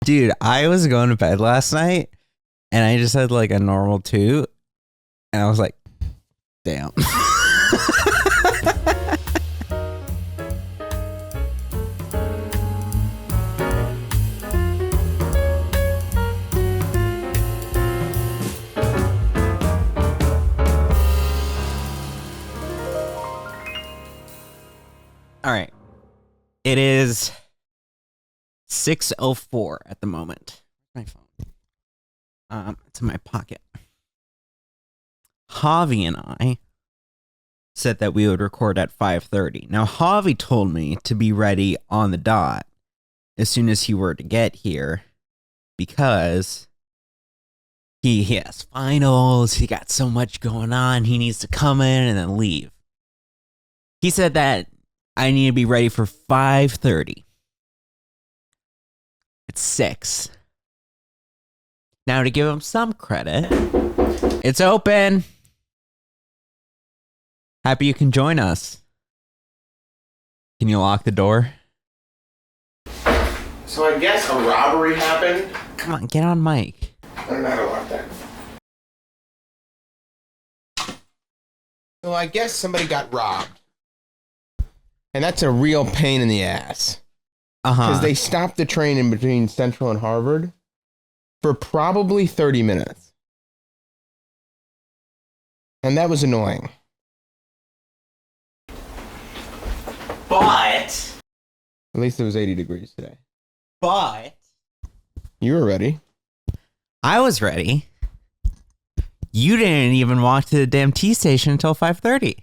Dude, I was going to bed last night and I just had like a normal toot and I was like, damn. All right. It is 6:04 at the moment. My phone. It's in my pocket. Javi and I said that we would record at 5:30. Now, Javi told me to be ready on the dot as soon as he were to get here because he has finals. He got so much going on. He needs to come in and then leave. He said that I need to be ready for 5:30. It's 6. Now, to give him some credit, it's open. Happy you can join us. Can you lock the door? So I guess a robbery happened. Come on, get on mic. I don't know how to lock that. So I guess somebody got robbed. And that's a real pain in the ass. Because they stopped the train in between Central and Harvard for probably 30 minutes. And that was annoying. But At least it was 80 degrees today. You were ready. I was ready. You didn't even walk to the damn T station until 5:30.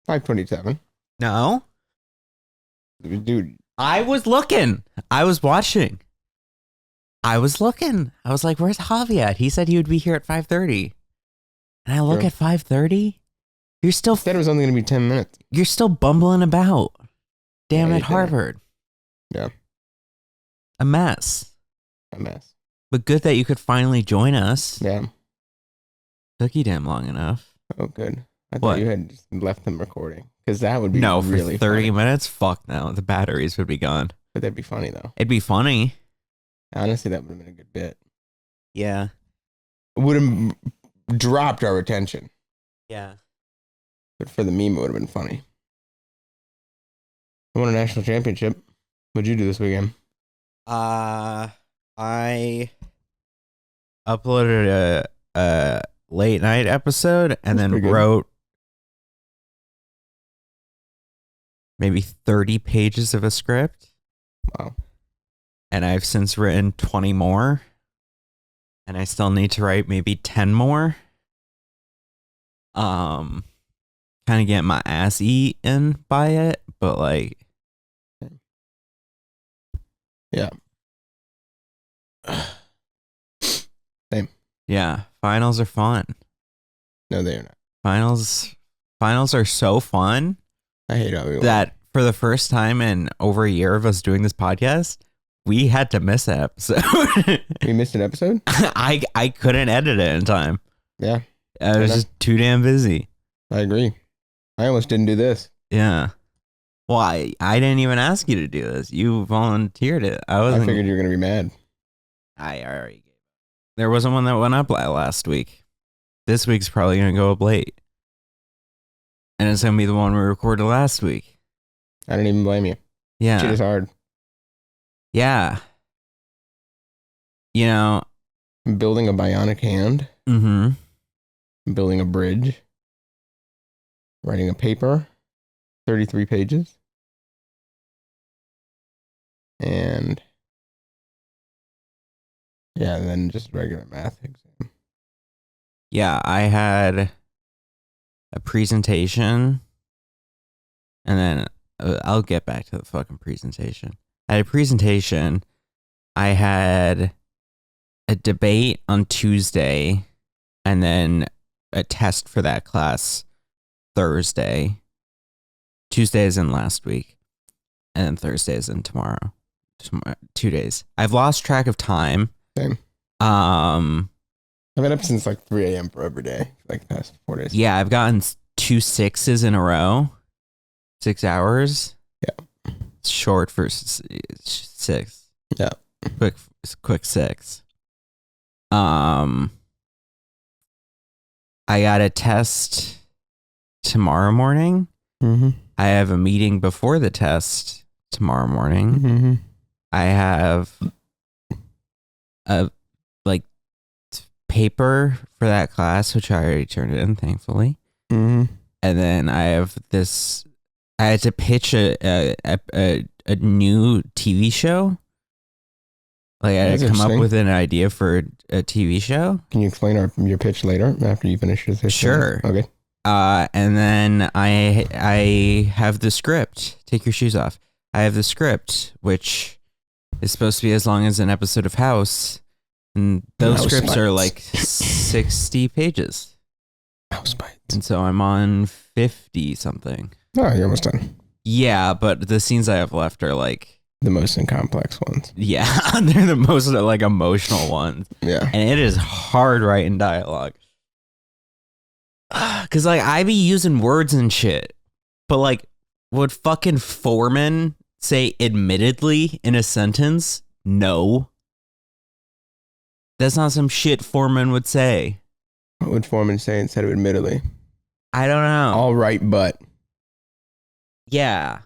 5:27. No. Dude. I was looking. I was watching. I was looking. I was like, where's Javi at? He said he would be here at 5:30. And I look True. at 5:30. You're still Said it was only going to be 10 minutes. You're still bumbling about. Damn Yeah, it, you did. Harvard. Yeah. A mess. A mess. But good that you could finally join us. Yeah. Took you damn long enough. Oh, good. I What? thought you had just left them recording. Because that would be No, for really 30 funny. minutes? Fuck no. The batteries would be gone. But that'd be funny, though. It'd be funny. Honestly, that would have been a good bit. Yeah. It would have dropped our retention. Yeah. But for the meme, it would have been funny. I won a national championship. What'd you do this weekend? I uploaded a late night episode and That's then pretty good. wrote maybe 30 pages of a script. Wow. And I've since written 20 more. And I still need to write maybe 10 more. Kind of get my ass eaten by it, but like, Yeah. Same. yeah, finals are fun. No, they are not. Finals are so fun I hate how we won. that for the first time in over a year of us doing this podcast, we had to miss an episode. We missed an episode? I couldn't edit it in time. Yeah, I was just too damn busy. I agree. I almost didn't do this. Yeah. Well, I didn't even ask you to do this. You volunteered it. I I figured you were going to be mad. I already gave up. There wasn't one that went up last week. This week's probably going to go up late. And it's going to be the one we recorded last week. I didn't even blame you. Yeah. Shit is hard. Yeah. You know. I'm building a bionic hand. Mm-hmm. I'm building a bridge. Writing a paper. 33 pages. And yeah, and then just regular math exam. Yeah, I had a presentation. And then I'll get back to the fucking presentation. I had a presentation. I had a debate on Tuesday. And then a test for that class Thursday. Tuesday is in last week. And then Thursday is in tomorrow. 2 days. I've lost track of time. Same. I've been up since like 3 a.m. for every day, like the past 4 days. Yeah, I've gotten 2 6s in a row. 6 hours. Yeah. It's short for 6. Yeah. quick six. I got a test tomorrow morning. Mm-hmm. I have a meeting before the test tomorrow morning. Mm-hmm. I have a paper for that class, which I already turned in, thankfully. Mm-hmm. And then I have this. I had to pitch a new TV show. Like I had to come up with an idea for a TV show. Can you explain your pitch later after you finish this? Sure. Okay. And then I have the script. Take your shoes off. I have the script, which is supposed to be as long as an episode of House. And those scripts are like 60 pages. House bites. And so I'm on 50 something. Oh, you're almost done. Yeah, but the scenes I have left are like the most complex ones. Yeah, they're the most like emotional ones. Yeah. And it is hard writing dialogue. Cause like I be using words and shit. But like would fucking Foreman say admittedly in a sentence? No. That's not some shit Foreman would say. What would Foreman say instead of admittedly? I don't know. All right, but. Yeah.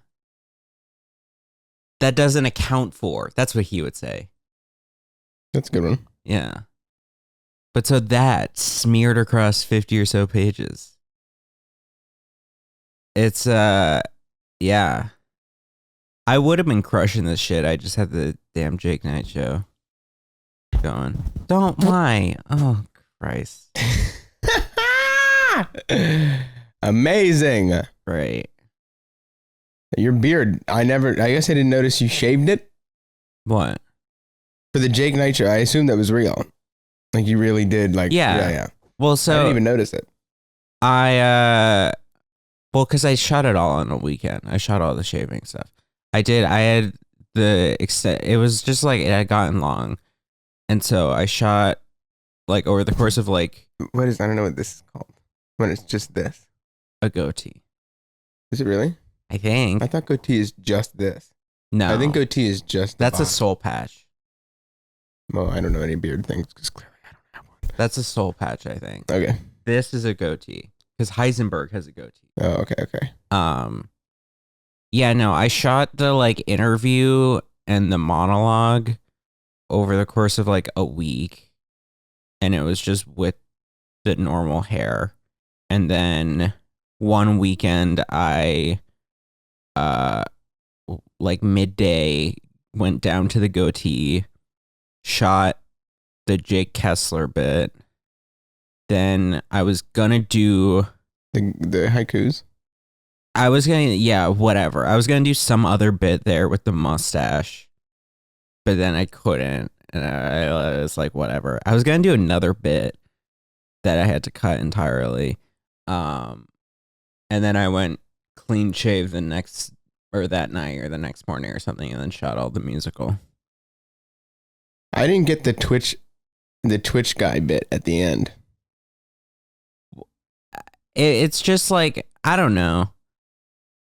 That doesn't account for. That's what he would say. That's a good one. Yeah. But so that smeared across 50 or so pages. It's, yeah. I would have been crushing this shit. I just had the damn Jake Knight show going. Don't lie. Oh, Christ. Amazing. Right. Your beard, I guess I didn't notice you shaved it. What? For the Jake Knight show, I assumed that was real. Like you really did, like, yeah. Well, so. I didn't even notice it. Because I shot it all on a weekend. I shot all the shaving stuff. I had the extent, it was just like, it had gotten long. And so I shot, like, over the course of, like. I don't know what this is called. When it's just this. A goatee. Is it really? I think. I thought goatee is just this. No. I think goatee is just that's a soul patch. Well, I don't know any beard things because clearly I don't have one. That's a soul patch, I think. Okay. This is a goatee because Heisenberg has a goatee. Oh, okay. Yeah, no, I shot the like interview and the monologue over the course of like a week, and it was just with the normal hair. And then one weekend I like midday went down to the goatee, shot the Jake Kessler bit. Then I was gonna do the haikus. I was gonna whatever. I was gonna do some other bit there with the mustache, but then I couldn't, and I was like, whatever. I was gonna do another bit that I had to cut entirely, and then I went clean shave that night or the next morning or something, and then shot all the musical. I didn't get the Twitch guy bit at the end. It's just like, I don't know.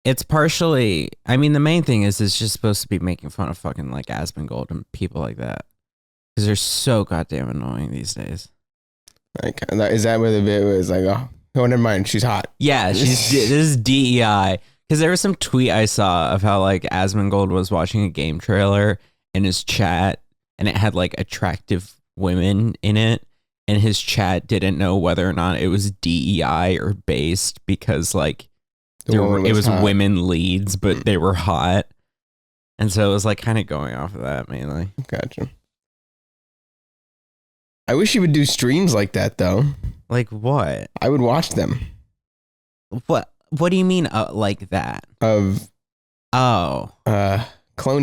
It's partially, I mean, the main thing is it's just supposed to be making fun of fucking like Asmongold and people like that. Because they're so goddamn annoying these days. Like, is that where the bit was like, oh, never mind, she's hot. Yeah, this is DEI. Because there was some tweet I saw of how like Asmongold was watching a game trailer in his chat, and it had like attractive women in it, and his chat didn't know whether or not it was DEI or based because like it was women leads, but they were hot, and so it was like kind of going off of that mainly. Gotcha. I wish you would do streams like that though. Like what? I would watch them. What do you mean like that? Clone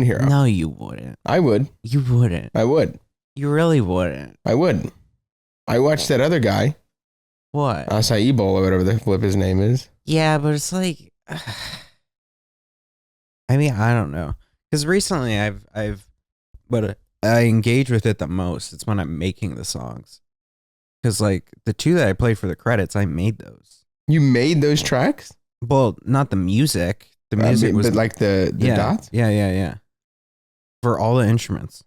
Hero. No, you wouldn't. I would. You wouldn't. I would. You really wouldn't. I would. I watched that other guy. What? Acai Bowl or whatever the flip his name is. Yeah, but it's like, I mean, I don't know. Because recently but I engage with it the most. It's when I'm making the songs. Because like the two that I played for the credits, I made those. You made those tracks? Well, not the music. The music was but like the dots? Yeah. For all the instruments.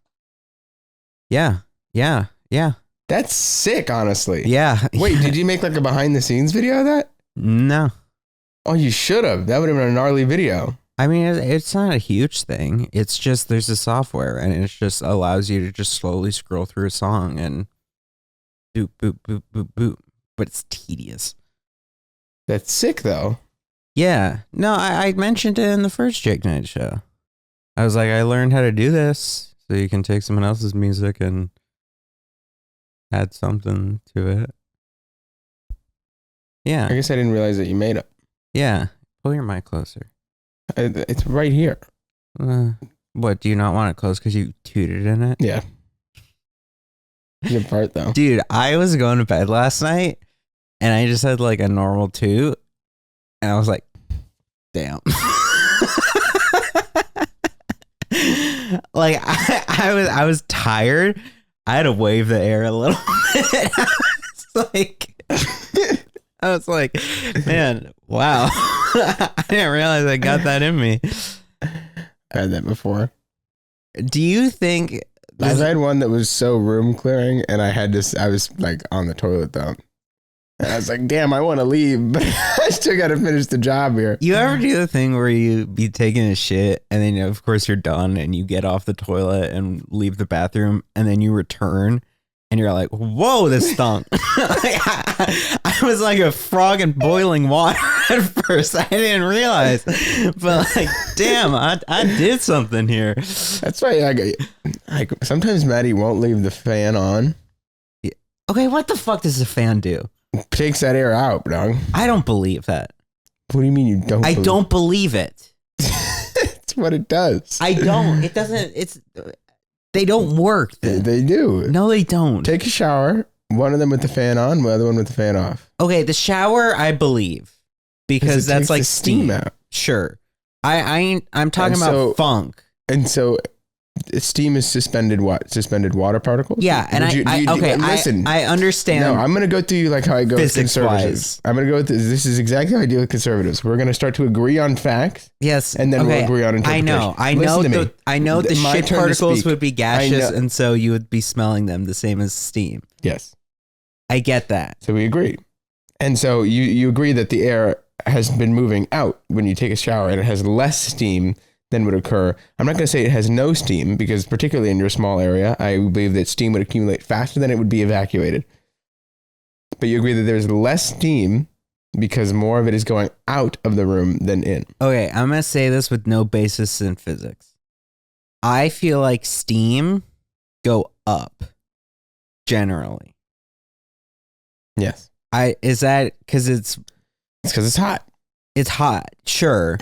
Yeah. Yeah. Yeah. That's sick, honestly. Yeah. Wait, did you make like a behind the scenes video of that? No. Oh, you should have. That would have been a gnarly video. I mean, it's not a huge thing. It's just there's a software and it just allows you to just slowly scroll through a song and boop, boop, boop, boop, boop. But it's tedious. That's sick, though. Yeah. No, I mentioned it in the first Jake Knight show. I was like, I learned how to do this so you can take someone else's music and add something to it. Yeah. I guess I didn't realize that you made it. Yeah. Pull your mic closer. It's right here. What, do you not want it close because you tooted in it? Yeah. Good part, though. Dude, I was going to bed last night and I just had like a normal toot and I was like, damn. Like I was tired. I had to wave the air a little bit. I was like, man, wow. I didn't realize I got that in me. I had that before. Do you think I've had one that was so room clearing and I was like on the toilet though. And I was like, damn, I want to leave, but I still got to finish the job here. You ever do the thing where you be taking a shit and then of course you're done and you get off the toilet and leave the bathroom and then you return and you're like, whoa, this stunk. I was like a frog in boiling water at first. I didn't realize. But like, damn, I did something here. That's why sometimes Maddie won't leave the fan on. Yeah. Okay, what the fuck does the fan do? Takes that air out, dog. I don't believe that. What do you mean you don't? I don't believe it. It's what it does. I don't. It doesn't. They don't work. They do. No, they don't. Take a shower. One of them with the fan on, the other one with the fan off. Okay, the shower I believe because that's like steam out. Sure. I'm talking about funk. And so steam is suspended water particles? Yeah, and listen. I understand. No, I'm going to go through like how I go with conservatives. I'm going to go with this is exactly how I deal with conservatives. We're going to start to agree on facts. Yes. And then we'll agree on interpretation. I know the shit particles would be gaseous and so you would be smelling them the same as steam. Yes. I get that. So we agree. And so you agree that the air has been moving out when you take a shower and it has less steam than would occur. I'm not going to say it has no steam because particularly in your small area, I believe that steam would accumulate faster than it would be evacuated. But you agree that there's less steam because more of it is going out of the room than in. Okay, I'm going to say this with no basis in physics. I feel like steam go up generally. Yes. Is that because it's because it's hot. It's hot, sure.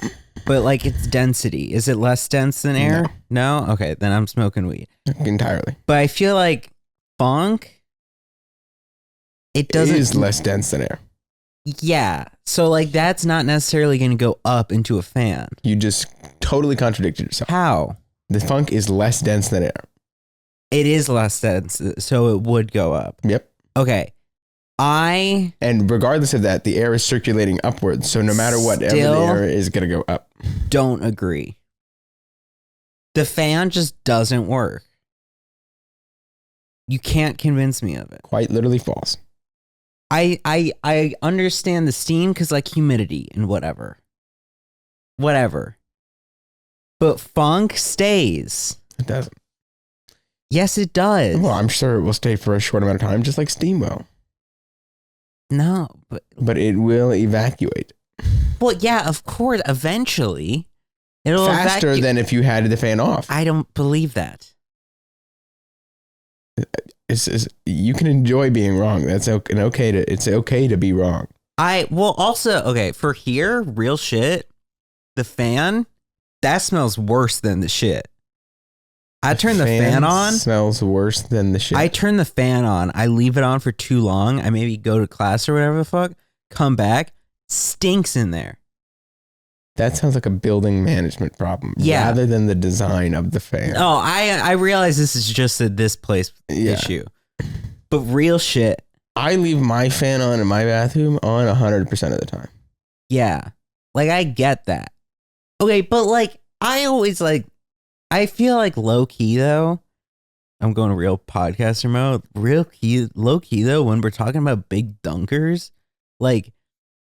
But like its density, is it less dense than air? No? Okay, then I'm smoking weed. Entirely. But I feel like funk, it is less dense than air. Yeah. So like that's not necessarily going to go up into a fan. You just totally contradicted yourself. How? The funk is less dense than air. It is less dense, so it would go up. Yep. Okay. And regardless of that, the air is circulating upwards. So no matter what, the air is going to go up. Don't agree. The fan just doesn't work. You can't convince me of it. Quite literally false. I understand the steam because like humidity and whatever. But funk stays. It doesn't. Yes, it does. Well, I'm sure it will stay for a short amount of time, just like steam will. No, but it will evacuate. Well, yeah, of course. Eventually, it'll faster than if you had the fan off. I don't believe that. You can enjoy being wrong. It's okay to be wrong. Okay, for here, real shit. The fan that smells worse than the shit. I turn the fan on. Smells worse than the shit. I turn the fan on. I leave it on for too long. I maybe go to class or whatever the fuck. Come back. Stinks in there. That sounds like a building management problem. Yeah. Rather than the design of the fan. Oh, I realize this is just a this place issue. But real shit. I leave my fan on in my bathroom on 100% of the time. Yeah. Like, I get that. Okay, but like, I feel like low key though, I'm going real podcaster mode. Real key, low key though, when we're talking about big dunkers, like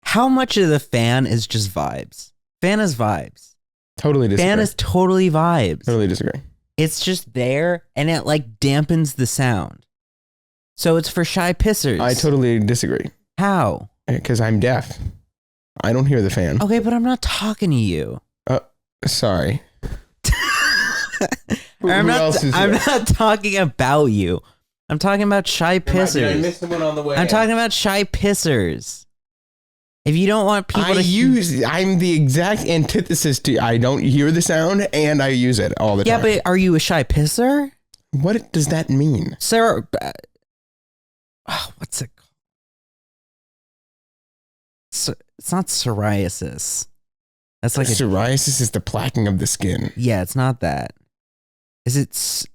how much of the fan is just vibes? Fan is vibes. Totally disagree. Fan is totally vibes. Totally disagree. It's just there and it like dampens the sound. So it's for shy pissers. I totally disagree. How? Because I'm deaf. I don't hear the fan. Okay, but I'm not talking to you. Sorry. I'm not talking about you. I'm talking about shy pissers. Did I miss someone on the way? I'm talking about shy pissers. If you don't want people I'm the exact antithesis to. I don't hear the sound and I use it all the time. Yeah, but are you a shy pisser? What does that mean? Sarah, what's it called? It's not psoriasis. That's like psoriasis is the plaquing of the skin. Yeah, it's not that. Is it?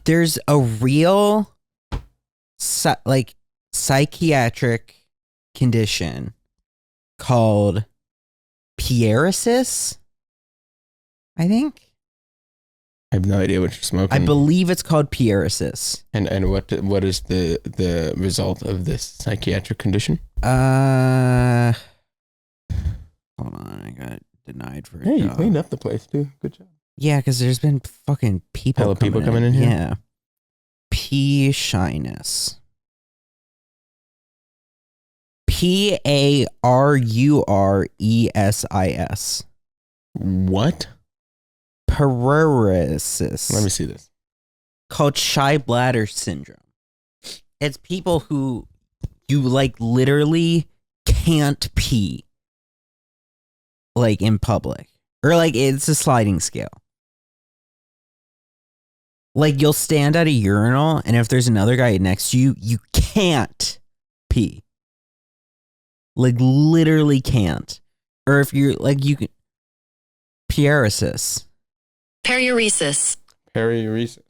There's a real, psychiatric condition called paruresis, I think. I have no idea what you're smoking. I believe it's called paruresis. And what is the result of this psychiatric condition? Hold on, I got denied for a Hey, job. you cleaned up the place too. Good job. Yeah, because there's been fucking people coming in here? Yeah. P shyness. paruresis. What? Paruresis. Let me see this. Called shy bladder syndrome. It's people who you like literally can't pee like in public. Or like it's a sliding scale. Like you'll stand at a urinal and if there's another guy next to you, you can't pee. Like literally can't. Or if you're like you can paruresis. Paruresis. Paruresis.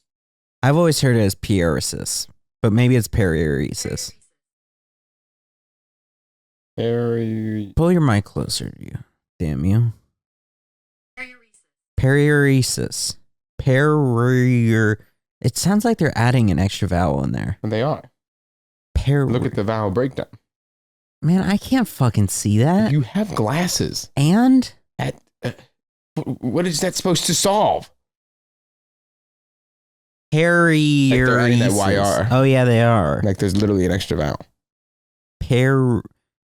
I've always heard it as paruresis, but maybe it's paruresis. Pull your mic closer to you. Damn you. Paruresis. It sounds like they're adding an extra vowel in there. They are. Look at the vowel breakdown. Man, I can't fucking see that. You have glasses. And? What is that supposed to solve? Paruresis. Like they're adding that YR. Oh, yeah, they are. Like there's literally an extra vowel.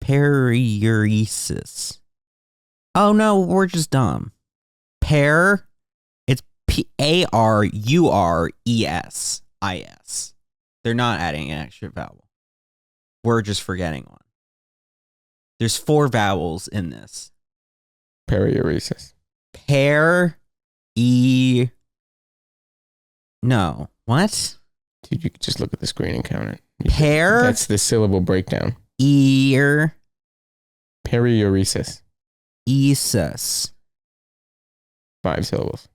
Paruresis. Oh, no, we're just dumb. It's paruresis. They're not adding an extra vowel. We're just forgetting one. There's 4 vowels in this. Paruresis. No. What? Dude, you could just look at the screen and count it. That's the syllable breakdown. Paruresis. Esis. 5 syllables.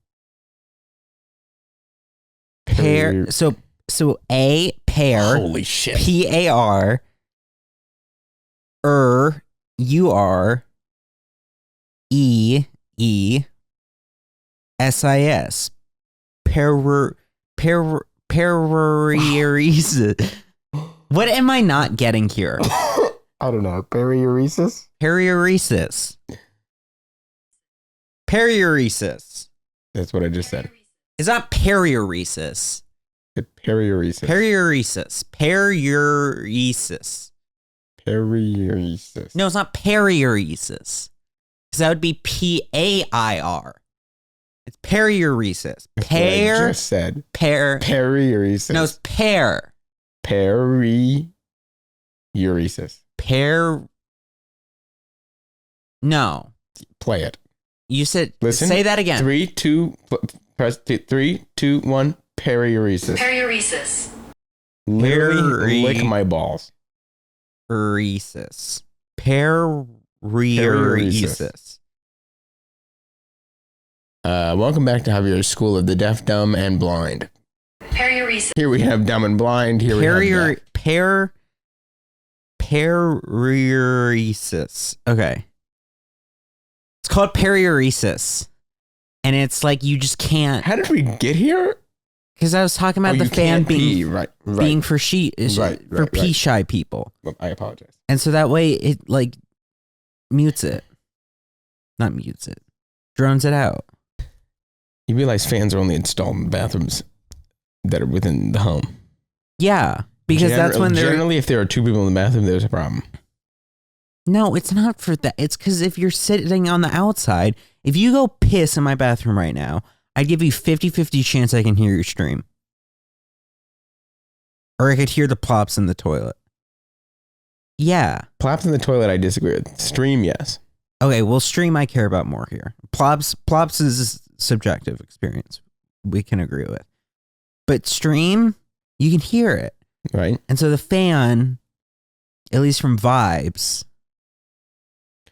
So a pair. Holy shit. P-A-R. U-R. E-E-S-I-S. Paruresis. What am I not getting here? I don't know. Paruresis? Paruresis. Paruresis. That's what I just said. It's not paruresis. Paruresis. Paruresis. Paruresis. Paruresis. No, it's not paruresis. Because that would be P-A-I-R. It's paruresis. That's what I just said. Paruresis. No, it's pear. Paruresis. No. Play it. You said. Listen. Say that again. 3, 2, 1. Paruresis. Paruresis. Literally lick my balls. Paruresis. Paruresis. Welcome back to Javier's School of the Deaf, Dumb, and Blind. Paruresis. Here we have dumb and blind. Here we have deaf. Paruresis. Okay. It's called paruresis. And it's like you just can't. How did we get here? Because I was talking about the fan being being for pee shy people. I apologize. And so that way it like mutes it. Not mutes it. Drones it out. You realize fans are only installed in bathrooms that are within the home. Yeah. Because that's when they're... Generally, if there are two people in the bathroom, there's a problem. No, it's not for that. It's because if you're sitting on the outside, if you go piss in my bathroom right now, I'd give you 50-50 chance I can hear your stream. Or I could hear the plops in the toilet. Yeah. Plops in the toilet, I disagree with. Stream, yes. Okay, well, stream I care about more here. Plops is a subjective experience. We can agree with. But stream, you can hear it. Right. And so the fan, at least from vibes,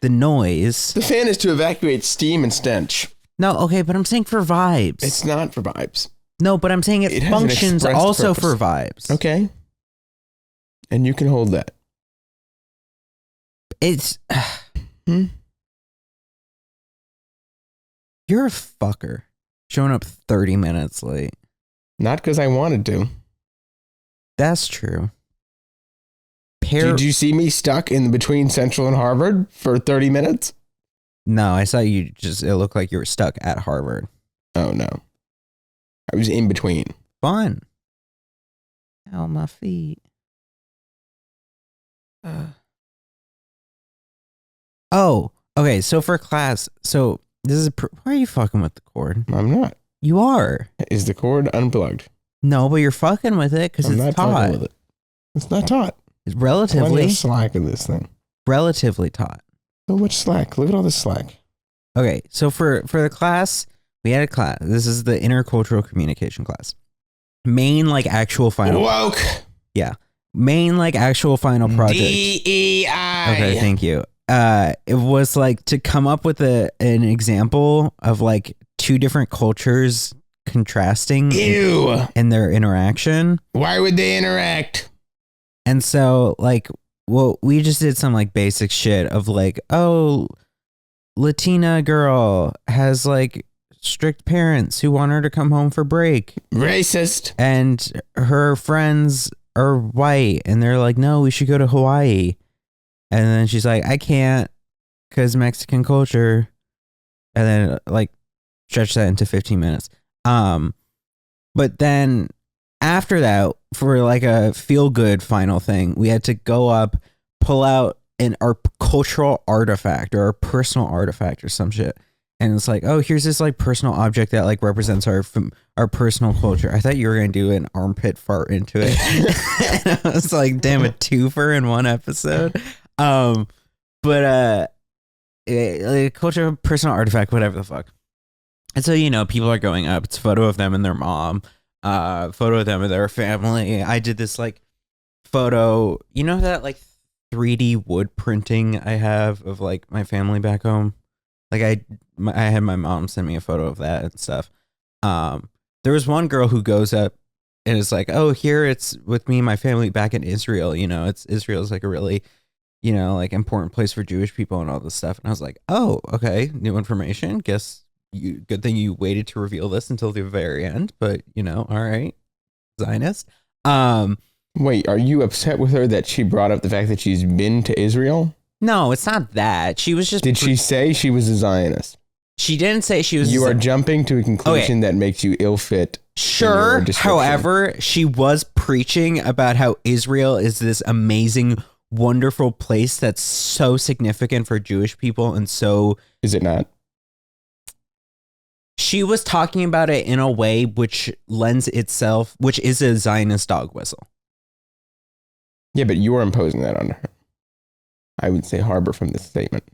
the noise. The fan is to evacuate steam and stench. No, okay, but I'm saying for vibes. It's not for vibes. No, but I'm saying it functions also for vibes. Okay. And you can hold that. It's... You're a fucker. Showing up 30 minutes late. Not because I wanted to. That's true. Did you see me stuck in between Central and Harvard for 30 minutes? No, I saw you it looked like you were stuck at Harvard. Oh, no. I was in between. Fun. Ow, my feet. Oh, okay. So for class, this is, why are you fucking with the cord? I'm not. You are. Is the cord unplugged? No, but you're fucking with it because it's taut. With it. It's not taut. It's relatively. Plenty of slack in this thing. Relatively taut. So much slack. Look at all this slack. Okay, so for the class, we had a class. This is the intercultural communication class. Main like actual final. Woke. Yeah. Main like actual final project. DEI. Okay, thank you. It was like to come up with an example of like two different cultures contrasting in their interaction. Why would they interact? And so like, well, we just did some like basic shit of like, oh, Latina girl has like strict parents who want her to come home for break. Racist. And her friends are white and they're like, no, we should go to Hawaii. And then she's like, I can't because Mexican culture. And then like stretch that into 15 minutes. But then after that, for like a feel good final thing, we had to go up, pull out our cultural artifact or our personal artifact or some shit. And it's like, oh, here's this like personal object that like represents our personal culture. I thought you were going to do an armpit fart into it. And I was like, damn, a twofer in one episode. But culture, personal artifact, whatever the fuck. And so, you know, people are going up. It's a photo of them and their mom, photo of them and their family. I did this like photo, you know, that like 3D wood printing I have of like my family back home. Like I had my mom send me a photo of that and stuff. There was one girl who goes up and is like, oh, here it's with me and my family back in Israel. You know, Israel's like a really, you know, like important place for Jewish people and all this stuff. And I was like, oh, okay, new information. Guess good thing you waited to reveal this until the very end. But you know, all right, Zionist. Wait, are you upset with her that she brought up the fact that she's been to Israel? No, it's not that. She was just... Did she say she was a Zionist? She didn't say she was... You are jumping to a conclusion that makes you ill-fit. Sure. However, she was preaching about how Israel is this amazing, wonderful place that's so significant for Jewish people and so... Is it not? She was talking about it in a way which lends itself... Which is a Zionist dog whistle. Yeah, but you are imposing that on her. I would say harbor from this statement.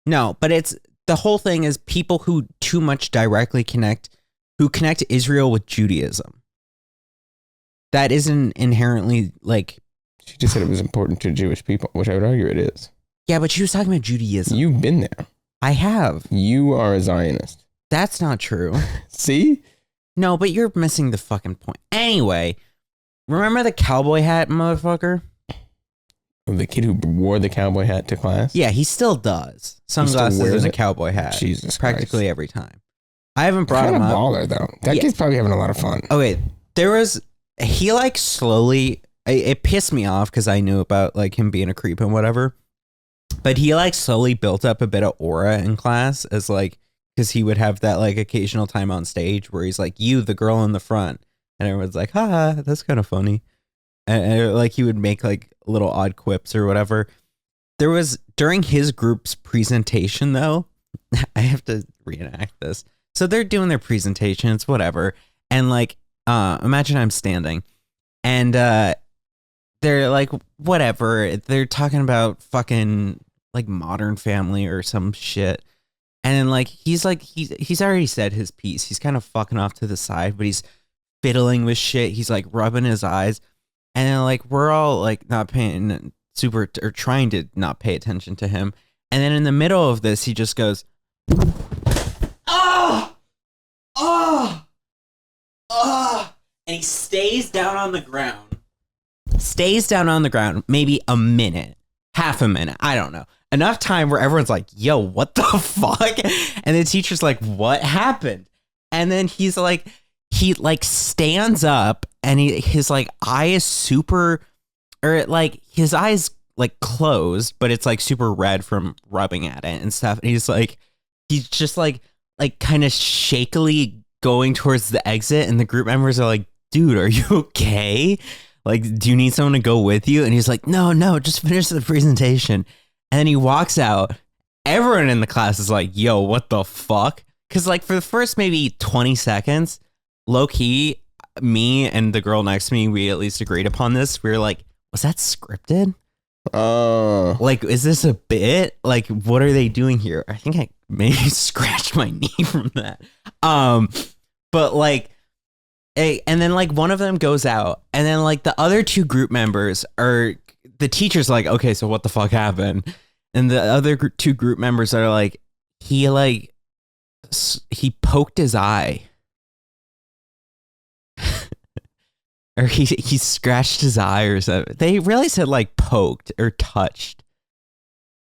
No, but it's the whole thing is people who too much directly connect Israel with Judaism. That isn't inherently like... She just said it was important to Jewish people, which I would argue it is. Yeah, but she was talking about Judaism. You've been there. I have. You are a Zionist. That's not true. See? No, but you're missing the fucking point. Anyway, remember the cowboy hat, motherfucker? The kid who wore the cowboy hat to class? Yeah, he still does. Sunglasses and a cowboy hat. Jesus practically Christ. Every time. I haven't brought him up. Baller though. That kid's probably having a lot of fun. Okay, he like slowly. It pissed me off because I knew about like him being a creep and whatever. But he like slowly built up a bit of aura in class as like, because he would have that like occasional time on stage where he's like, you, the girl in the front. And everyone's like, haha, that's kind of funny. And like he would make like little odd quips or whatever. There was during his group's presentation though, I have to reenact this. So they're doing their presentations, whatever. And like, imagine I'm standing and, they're like, whatever. They're talking about fucking like Modern Family or some shit. And then like, he's already said his piece. He's kind of fucking off to the side, but he's fiddling with shit. He's like rubbing his eyes. And then like, we're all like not paying or trying to not pay attention to him. And then in the middle of this, he just goes, oh, oh, oh. And he stays down on the ground. Maybe a minute, half a minute, I don't know. Enough time where everyone's like, yo, what the fuck? And the teacher's like, what happened? And then he stands up and his like eye is super, or like his eyes like closed, but it's like super red from rubbing at it and stuff. And he's just like kind of shakily going towards the exit. And the group members are like, dude, are you okay? Like, do you need someone to go with you? And he's like, no, just finish the presentation. And then he walks out. Everyone in the class is like, yo, what the fuck? Because like for the first maybe 20 seconds, low key, me and the girl next to me, we at least agreed upon this. We were like, was that scripted? Like, is this a bit? Like, what are they doing here? I think I maybe scratched my knee from that. But like, and then like one of them goes out, and then like the other two group members are, the teacher's like, okay, so what the fuck happened? And the other two group members are like, he poked his eye. Or he scratched his eye or something. They really said like poked or touched.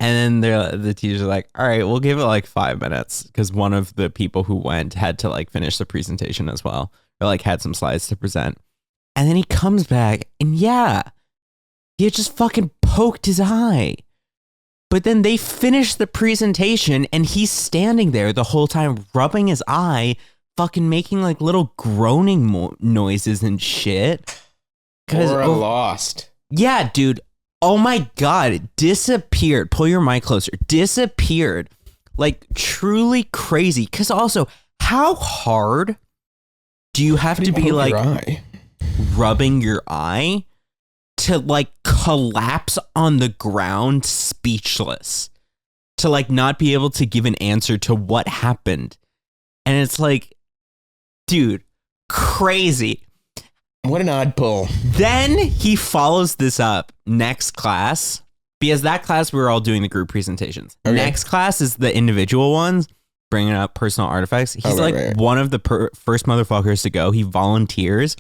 And then the teacher's like, all right, we'll give it like 5 minutes. Because one of the people who went had to like finish the presentation as well. Or like had some slides to present. And then he comes back and yeah, he had just fucking poked his eye. But then they finished the presentation and he's standing there the whole time rubbing his eye, fucking making like little groaning noises and shit. Or lost. Yeah, dude. Oh my God. It disappeared. Pull your mic closer. Disappeared. Like truly crazy. Because also, how hard do you have to be like rubbing your eye to like collapse on the ground speechless, to like not be able to give an answer to what happened? And it's like, dude, crazy. What an odd pull. Then he follows this up next class, because that class we were all doing the group presentations. Okay. Next class is the individual ones, bringing up personal artifacts. He's one of the first motherfuckers to go. He volunteers.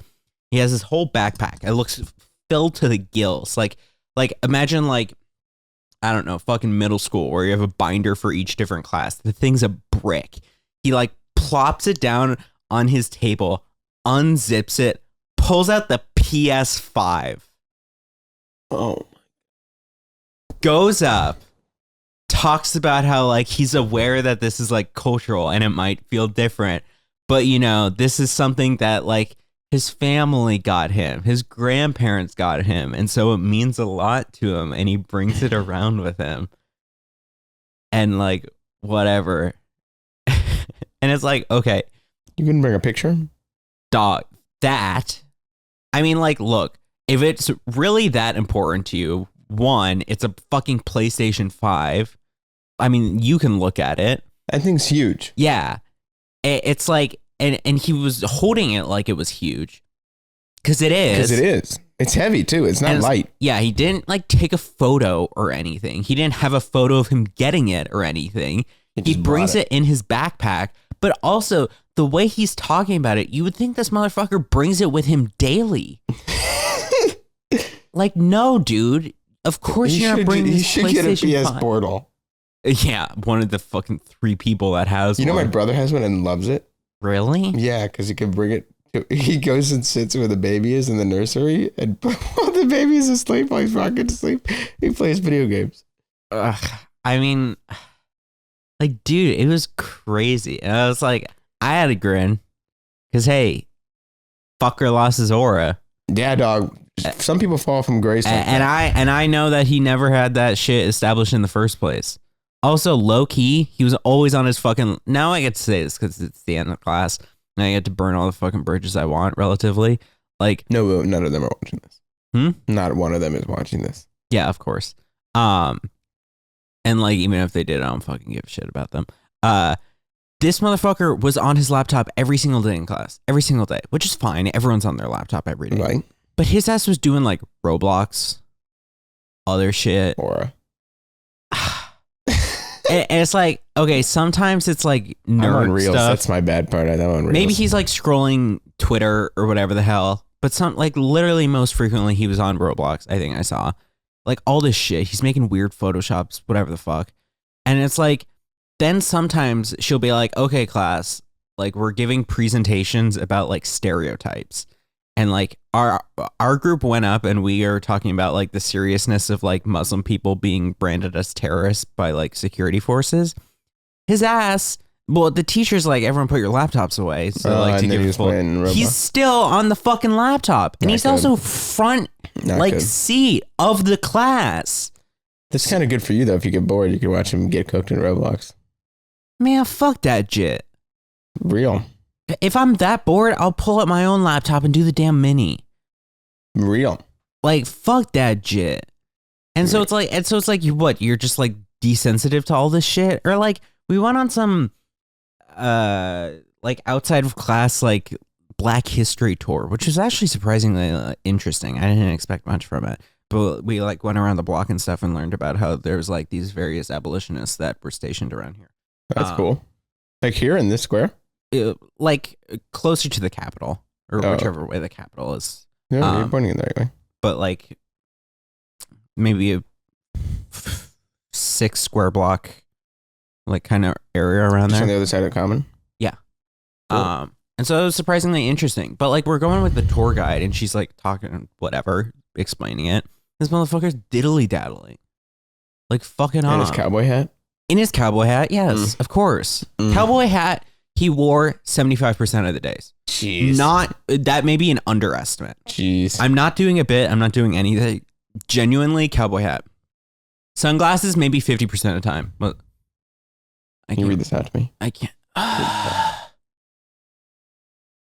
He has his whole backpack. It looks filled to the gills. Like imagine like, I don't know, fucking middle school where you have a binder for each different class. The thing's a brick. He like plops it down on his table, unzips it, pulls out the PS5. Oh. Goes up, talks about how like he's aware that this is like cultural and it might feel different, but you know, this is something that like his family got him, his grandparents got him, and so it means a lot to him, and he brings it around with him. And like whatever. And it's like, okay, you can bring a picture? Dog, that, I mean, like, look, if it's really that important to you, one, it's a fucking PlayStation 5. I mean, you can look at it. That thing's huge. Yeah. It's like, and he was holding it like it was huge. Because it is. Because it is. It's heavy, too. It's not light. Yeah, he didn't, like, take a photo or anything. He didn't have a photo of him getting it or anything. He brings it in his backpack. But also, the way he's talking about it, you would think this motherfucker brings it with him daily. Like, no, dude. Of course you're not bringing this PlayStation 5. You should get a PS Portal. Yeah, one of the fucking 3 people that has one. You know my brother has one and loves it? Really? Yeah, because he can bring it. He goes and sits where the baby is in the nursery, and while the baby is asleep, while he's rocking to sleep, he plays video games. I mean, like, dude, it was crazy. And I was like, I had a grin. Because, hey, fucker lost his aura. Yeah, dog. Some people fall from grace. Like and I know that he never had that shit established in the first place. Also, low key, he was always on his fucking. Now I get to say this because it's the end of class. And I get to burn all the fucking bridges I want, relatively. Like, no, none of them are watching this. Not one of them is watching this. Yeah, of course. And like, even if they did, I don't fucking give a shit about them. This motherfucker was on his laptop every single day in class, every single day, which is fine. Everyone's on their laptop every day. Right. But his ass was doing like Roblox, other shit. Aura. And it's like, okay, sometimes it's like nerd stuff. That's my bad part. I'm on Reels. Maybe he's like scrolling Twitter or whatever the hell. But literally most frequently he was on Roblox. I think I saw like all this shit. He's making weird Photoshops, whatever the fuck. And it's like, then sometimes she'll be like, okay, class, like we're giving presentations about like stereotypes. And like our group went up and we are talking about like the seriousness of like Muslim people being branded as terrorists by like security forces. His ass, well, the teacher's like, everyone put your laptops away. So like to give full, he's still on the fucking laptop. And he's also front seat of the class. That's kind of good for you though. If you get bored, you can watch him get cooked in Roblox. Man, fuck that shit. Real. If I'm that bored, I'll pull up my own laptop and do the damn mini. Real. Like, fuck that shit. And so it's like, you're just like desensitive to all this shit? Or like, we went on some, like outside of class, like Black History tour, which was actually surprisingly interesting. I didn't expect much from it. But we like went around the block and stuff and learned about how there's like these various abolitionists that were stationed around here. That's cool. Like here in this square? Like closer to the Capitol or whichever way the Capitol is. Yeah, you're pointing in the right way. But like maybe a 6 square block like kind of area around there. On the other side of the common? Yeah. Cool. And so it was surprisingly interesting. But like we're going with the tour guide and she's like talking whatever, explaining it. This motherfucker's diddly daddling. Like fucking on. In his cowboy hat? In his cowboy hat, yes, of course. Cowboy hat, he wore 75% of the days. Jeez. That may be an underestimate. Jeez. I'm not doing a bit. I'm not doing anything. Genuinely, cowboy hat. Sunglasses, maybe 50% of the time. But Can you read this out to me? I can't.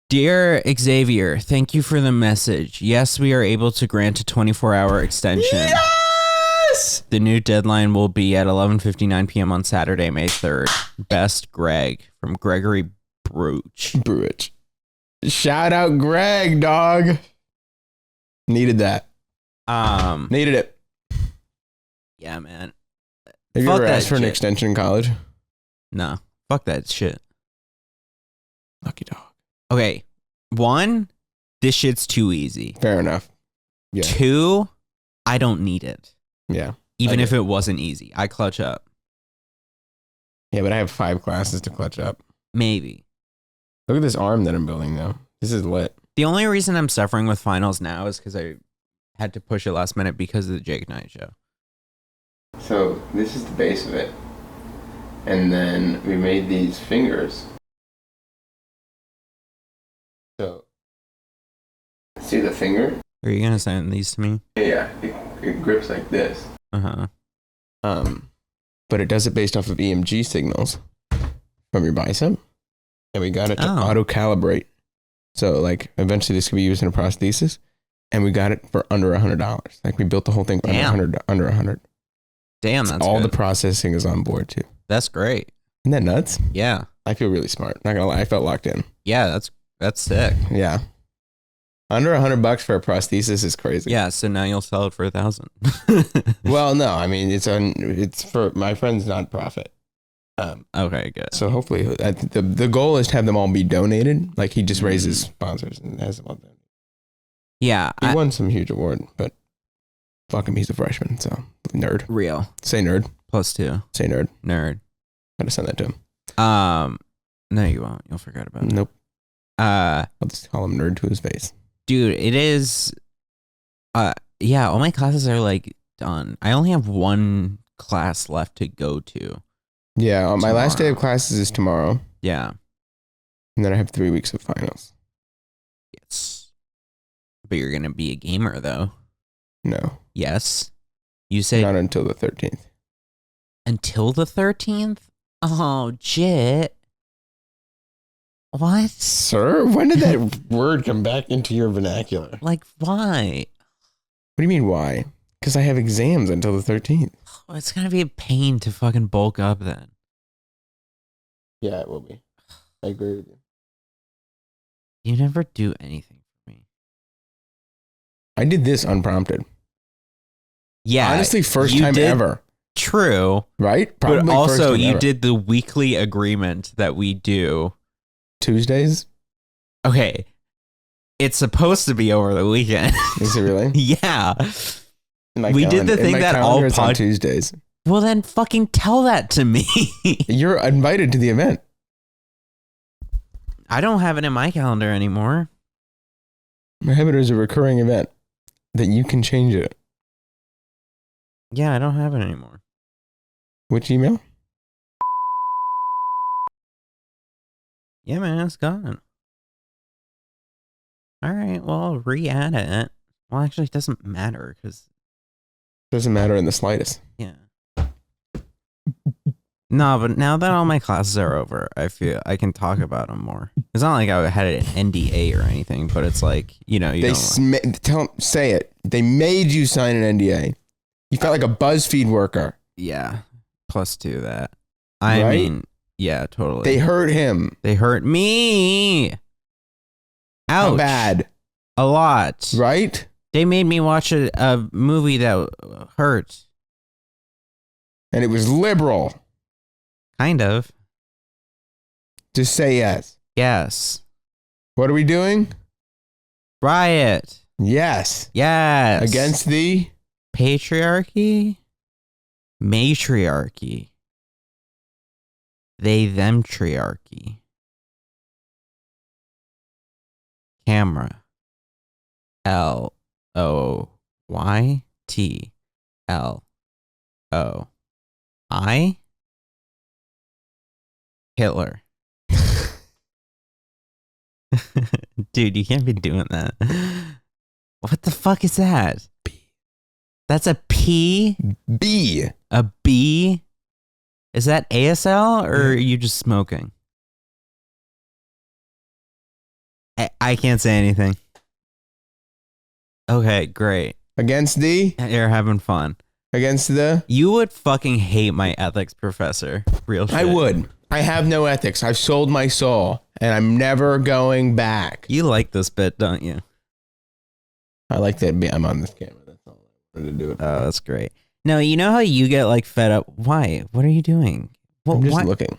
Dear Xavier, thank you for the message. Yes, we are able to grant a 24-hour extension. Yes! The new deadline will be at 11:59 p.m. on Saturday, May 3rd. Best, Greg, from Gregory Bruch. Shout out Greg, dog. Needed that. Needed it. Yeah, man. Have you ever asked for an extension in college? No. Fuck that shit. Lucky dog. Okay. 1, this shit's too easy. Fair enough. Yeah. 2, I don't need it. Yeah. Even if it wasn't easy. I clutch up. Yeah, but I have 5 classes to clutch up. Maybe. Look at this arm that I'm building now. This is lit. The only reason I'm suffering with finals now is because I had to push it last minute because of the Jake Knight show. So this is the base of it. And then we made these fingers. So, see the finger? Are you going to send these to me? Yeah, it grips like this. Uh-huh. But it does it based off of EMG signals from your bicep. And we got it to auto-calibrate. So, like, eventually this could be used in a prosthesis. And we got it for under $100. Like, we built the whole thing for under 100. Damn, that's all good. The processing is on board, too. That's great. Isn't that nuts? Yeah. I feel really smart. Not gonna lie, I felt locked in. Yeah, that's sick. Yeah. Under $100 for a prosthesis is crazy. Yeah, so now you'll sell it for $1,000. Well, no, I mean it's for my friend's nonprofit. Okay, good. So hopefully, the goal is to have them all be donated. Like he just raises sponsors and has them all donated. Yeah, he won some huge award, but fuck him, he's a freshman, so nerd. Real. Say nerd. +2. Say nerd. Nerd. Gotta send that to him. No, you won't. You'll forget about it. Nope. I'll just call him nerd to his face. Dude, it is. Yeah, all my classes are like done. I only have one class left to go to. Yeah, my last day of classes is tomorrow. Yeah. And then I have 3 weeks of finals. Yes. But you're going to be a gamer, though. No. Yes. You said... Not until the 13th. Until the 13th? Oh, jit. What? Sir? When did that word come back into your vernacular? Like, why? What do you mean, why? Because I have exams until the 13th. Oh, it's going to be a pain to fucking bulk up then. Yeah, it will be. I agree with you. You never do anything for me. I did this unprompted. Yeah. Honestly, first time ever. True. Right? Probably but also, you did the weekly agreement that we do. Tuesdays? Okay. It's supposed to be over the weekend. Is it really? Yeah. We did the thing that all on Tuesdays. Well, then fucking tell that to me. You're invited to the event. I don't have it in my calendar anymore. I have it as a recurring event that you can change it. Yeah, I don't have it anymore. Which email? Yeah, man, it's gone. All right, well, I'll re-add it. Well, actually, it doesn't matter because... Doesn't matter in the slightest. Yeah. No, but now that all my classes are over, I feel I can talk about them more. It's not like I had an NDA or anything, but it's like, you know, say it. They made you sign an NDA. You felt like a BuzzFeed worker. Yeah. +2 that. I mean, yeah, totally. They hurt him. They hurt me. Ouch. How bad? A lot. Right? They made me watch a movie that hurt. And it was liberal. Kind of. Just say yes. Yes. What are we doing? Riot. Yes. Yes. Against the patriarchy? Matriarchy. They, them triarchy. Camera. LOYTLOI. Hitler. Dude, you can't be doing that. What the fuck is that? B. That's a P? B. A B? Is that ASL or are you just smoking? I can't say anything. Okay, great. Against the? You're having fun. Against the? You would fucking hate my ethics professor. Real shit. I would. I have no ethics. I've sold my soul and I'm never going back. You like this bit, don't you? I like that I'm on this camera. That's all I wanted to do. Oh, that's great. No, you know how you get like fed up? Why? What are you doing? I'm just looking.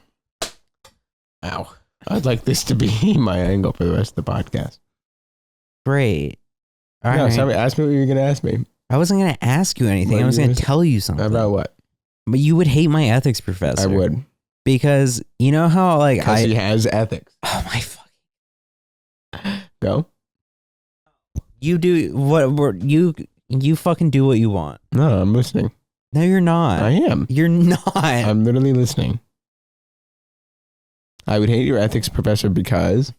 Ow. I'd like this to be my angle for the rest of the podcast. Great. All right. Sorry, ask me what you were going to ask me. I wasn't going to ask you anything. I was going to tell you something. About what? But you would hate my ethics professor. I would. Because you know how like because he has ethics. Oh my fucking. Go. You do what you fucking do what you want. No, I'm listening. No, you're not. I am. You're not. I'm literally listening. I would hate your ethics professor because.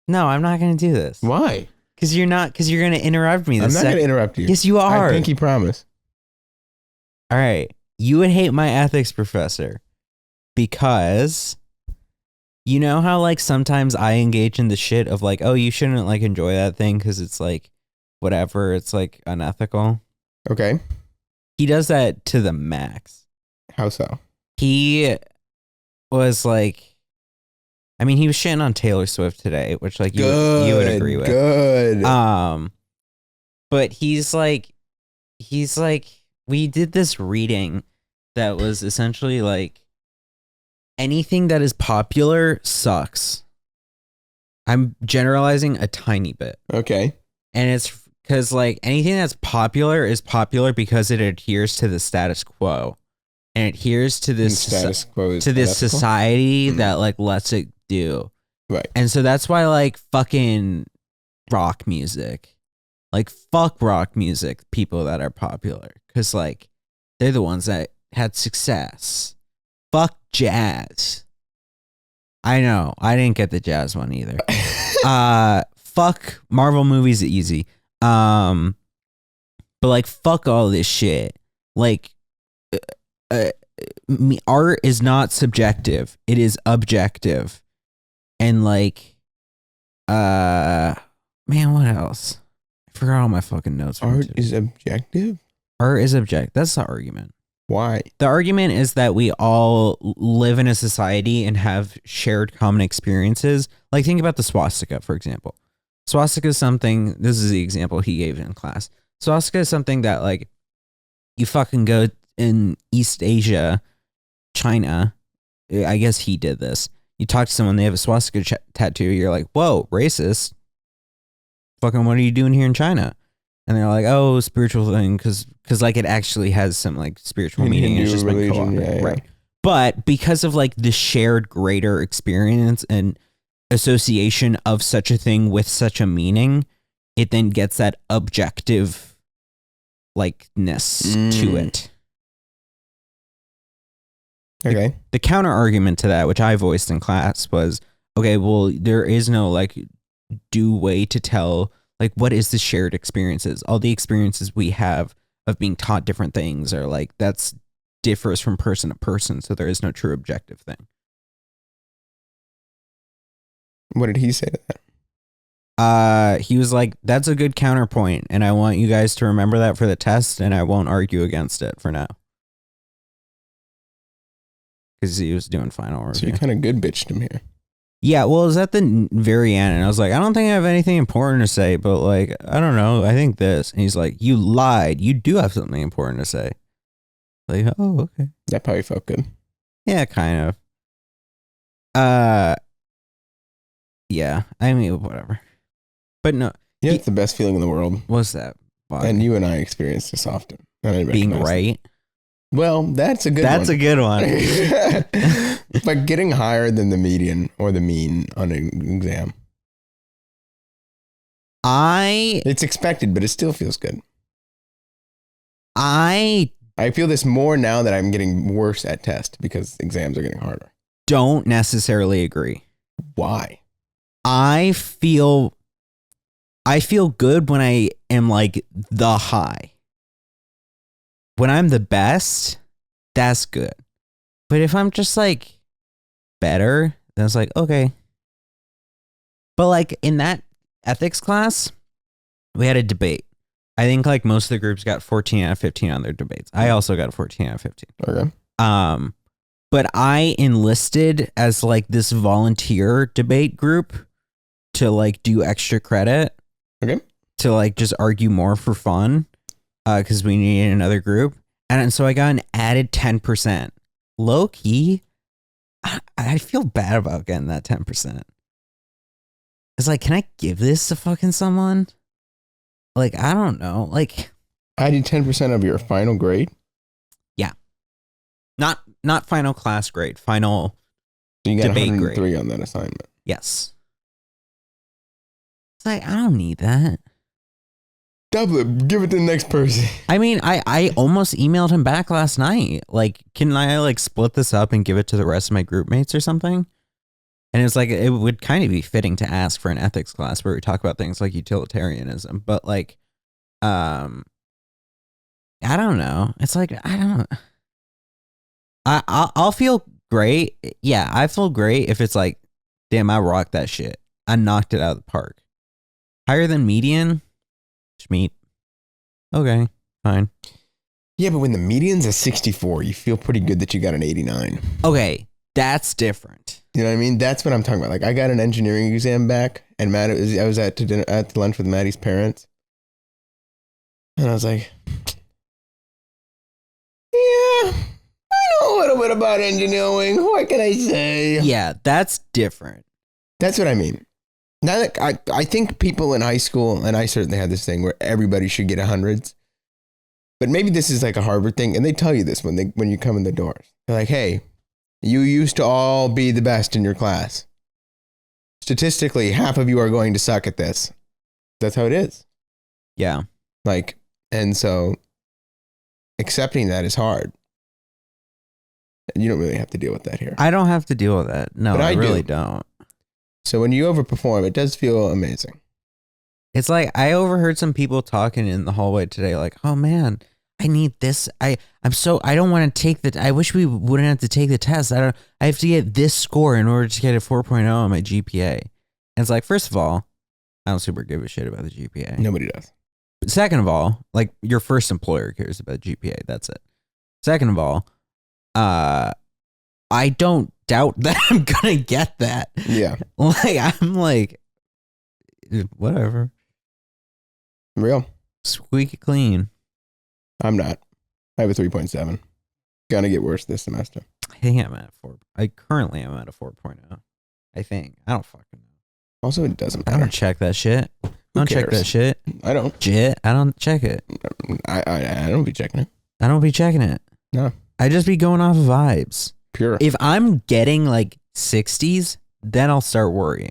No, I'm not going to do this. Why? Because you're going to interrupt me. I'm not going to interrupt you. Yes, you are. I pinky promise. All right. You would hate my ethics professor because you know how like sometimes I engage in the shit of like, oh, you shouldn't like enjoy that thing because it's like whatever. It's like unethical. Okay. He does that to the max. How so? He was like, I mean, he was shitting on Taylor Swift today, which like you would agree with. Good. But he's like, we did this reading that was essentially like anything that is popular sucks. I'm generalizing a tiny bit. Okay. And it's because like anything that's popular is popular because it adheres to the status quo. and adheres to this Status quo is to this unethical? society that like lets it do. Right. And so that's why like fucking rock music, like fuck rock music, people that are popular, because like they're the ones that had success. Fuck jazz. I know. I didn't get the jazz one either. Fuck Marvel movies easy. But like fuck all this shit. Like art is not subjective. It is objective. And like man, what else? I forgot all my fucking notes. Art is objective? Art is objective. That's the argument. Why? The argument is that we all live in a society and have shared common experiences. Like think about the swastika, for example. Swastika is something, this is the example he gave in class. Swastika is something that like you fucking go in East Asia, China. I guess he did this. You talk to someone, they have a swastika tattoo. You're like, whoa, racist. Fucking what are you doing here in China? And they're like, oh, spiritual thing. Cause like it actually has some like spiritual meaning. It's just been co-opted. Right. But because of like the shared greater experience and association of such a thing with such a meaning, it then gets that objective likeness to it. Okay. The counter argument to that, which I voiced in class, was okay, well, there is no like due way to tell like what is the shared experiences. All the experiences we have of being taught different things are like that's differs from person to person, so there is no true objective thing. What did he say to that? He was like, that's a good counterpoint, and I want you guys to remember that for the test, and I won't argue against it for now. Because he was doing final review. So you kind of good bitched him here. Yeah, well, it was at the very end, and I was like, I don't think I have anything important to say, but like, I don't know, I think this. And he's like, you lied. You do have something important to say. Like, oh, okay. That probably felt good. Yeah, kind of. Yeah, I mean, whatever. But no. Yeah, it's the best feeling in the world. What's that? Why? And you and I experience this often. Being right? Well, that's a good one. That's a good one. But getting higher than the median or the mean on an exam. It's expected, but it still feels good. I feel this more now that I'm getting worse at test because exams are getting harder. Don't necessarily agree. Why? I feel good when I am like the high. When I'm the best, that's good. But if I'm just like better, then it's like, okay. But like in that ethics class, we had a debate. I think like most of the groups got 14 out of 15 on their debates. I also got 14 out of 15. Okay. But I enlisted as like this volunteer debate group to like do extra credit. Okay. To like just argue more for fun. Because we needed another group. And so I got an added 10%. Low key, I feel bad about getting that 10%. It's like, can I give this to fucking someone? Like, I don't know. Like, I did 10% of your final grade? Yeah. Not final class grade, final so you got debate 103 grade. On that assignment. Yes. It's like, I don't need that. Double it. Give it to the next person. I mean, I almost emailed him back last night. Like, can I like split this up and give it to the rest of my group mates or something? And it's like, it would kind of be fitting to ask for an ethics class where we talk about things like utilitarianism. But like, I don't know. It's like, I'll feel great. Yeah, I feel great if it's like, damn, I rocked that shit. I knocked it out of the park. Higher than median? Schmeat. Okay, fine. Yeah, but when the median's a 64, you feel pretty good that you got an 89. Okay, that's different. You know what I mean? That's what I'm talking about. Like, I got an engineering exam back, and I was at lunch with Maddie's parents, and I was like, yeah, I know a little bit about engineering. What can I say? Yeah, that's different. That's what I mean. Now that I think people in high school, and I certainly had this thing where everybody should get 100s. But maybe this is like a Harvard thing, and they tell you this when you come in the doors. They're like, hey, you used to all be the best in your class. Statistically, half of you are going to suck at this. That's how it is. Yeah. Like, and so accepting that is hard. And you don't really have to deal with that here. I don't have to deal with that. No, But I I really do. don't. So when you overperform, it does feel amazing. It's like I overheard some people talking in the hallway today, like, oh man, I need this. I don't want to take I wish we wouldn't have to take the test. I have to get this score in order to get a 4.0 on my GPA. And it's like, first of all, I don't super give a shit about the GPA. Nobody does. Second of all, like your first employer cares about GPA. That's it. Second of all, I don't doubt that I'm gonna get that. Yeah. Like I'm like, whatever. Real. Squeaky clean. I'm not. I have a 3.7. Gonna get worse this semester. I think I'm at 4. I currently am at a 4.0. I think. I don't fucking know. Also, it doesn't I matter. don't check that shit. I don't check cares? that shit. I don't. Shit. I don't check it. I don't be checking it. I don't be checking it. No. I just be going off of vibes. Pure. If I'm getting like 60s, then I'll start worrying.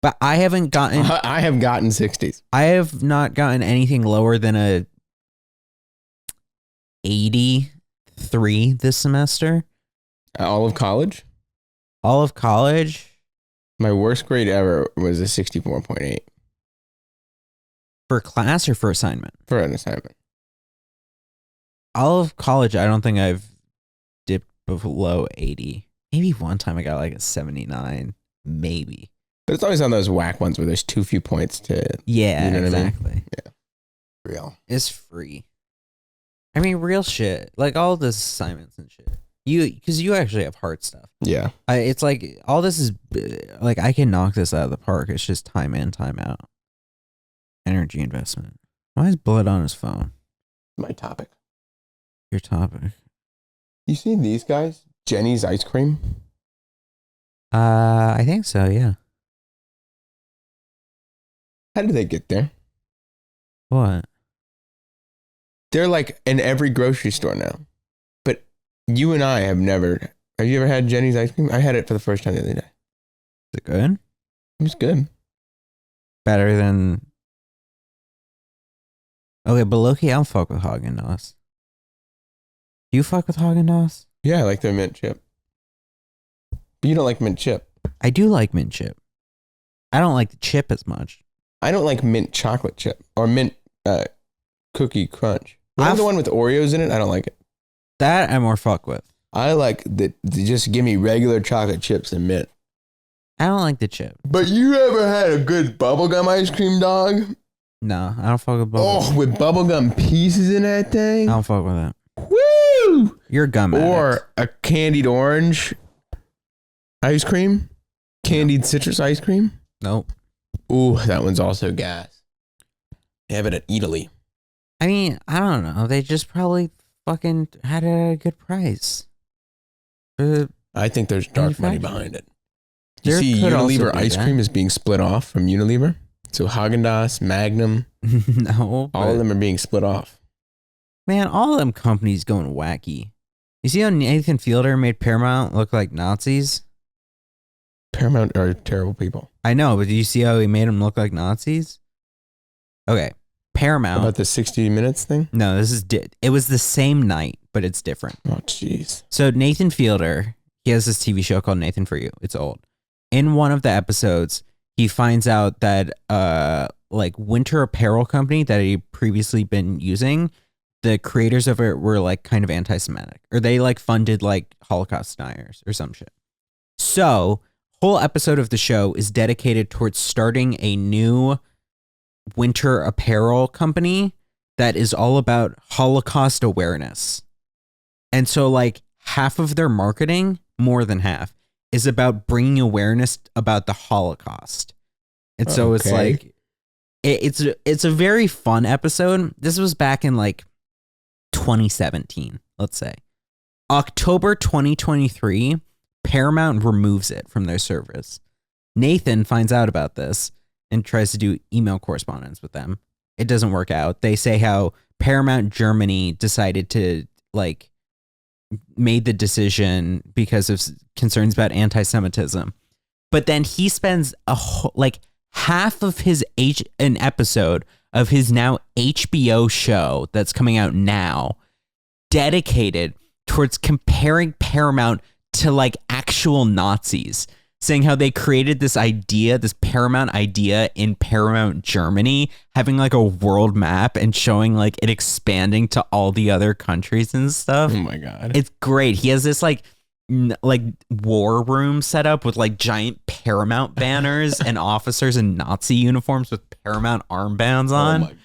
But I haven't gotten. I have gotten 60s. I have not gotten anything lower than a 83 this semester. All of college? All of college. My worst grade ever was a 64.8 For class or for assignment? for an assignment. All of college, I don't think I've dipped below 80. Maybe one time I got like a 79. Maybe. But it's always on those whack ones where there's too few points to. Yeah, You know what I mean? exactly. Yeah. Real. It's free. I mean, real shit. Like all this assignments and shit. Because you actually have hard stuff. Yeah. It's like all this is like I can knock this out of the park. It's just time in, time out. Energy investment. Why is Blood on his phone? My topic. Your topic. You see these guys? Jenny's ice cream? I think so. Yeah. How did they get there? What? They're like in every grocery store now. But you and I have never. Have you ever had Jenny's ice cream? I had it for the first time the other day. Is it good? It was good. Better than. Okay, but low-key, I'll fuck with Haagen-Dazs. Do you fuck with Haagen-Dazs? Yeah, I like their mint chip. But you don't like mint chip. I do like mint chip. I don't like the chip as much. I don't like mint chocolate chip or mint cookie crunch. I'm the one with Oreos in it. I don't like it. That I more fuck with. I like the just give me regular chocolate chips and mint. I don't like the chip. But you ever had a good bubblegum ice cream, dog? No, I don't fuck with bubble. Oh, with bubblegum pieces in that thing? I don't fuck with it. Woo! You're a gum addict. Or a candied orange ice cream? Candied citrus ice cream? Nope. Ooh, that one's also gas. They have it at Italy. I mean, I don't know. They just probably fucking had it at a good price. I think there's dark money behind it. You There see could also Unilever be ice that. cream is being split off from Unilever. So Haagen-Dazs, Magnum, No. all of them are being split off. Man, all of them companies going wacky. You see how Nathan Fielder made Paramount look like Nazis? Paramount are terrible people. I know, but do you see how he made them look like Nazis? Okay. Paramount. About the 60 Minutes thing? No, this is it was the same night, but it's different. Oh, jeez. So Nathan Fielder, he has this TV show called Nathan For You. It's old. In one of the episodes, he finds out that like winter apparel company that he previously been using, the creators of it were like kind of anti-Semitic, or they like funded like Holocaust deniers or some shit. So whole episode of the show is dedicated towards starting a new winter apparel company that is all about Holocaust awareness. And so like half of their marketing, more than half, is about bringing awareness about the Holocaust. And so it's Okay. like, it's a very fun episode. This was back in like 2017, let's say. October 2023, Paramount removes it from their service. Nathan finds out about this and tries to do email correspondence with them. It doesn't work out. They say how Paramount Germany decided to like made the decision because of concerns about anti-Semitism. But then he spends like half of an episode of his now HBO show that's coming out now dedicated towards comparing Paramount to like actual Nazis, saying how they created this idea, this Paramount idea in Paramount Germany, having like a world map and showing like it expanding to all the other countries and stuff. Oh my God. It's great. He has this like war room set up with like giant Paramount banners and officers in Nazi uniforms with Paramount armbands on. Oh my God.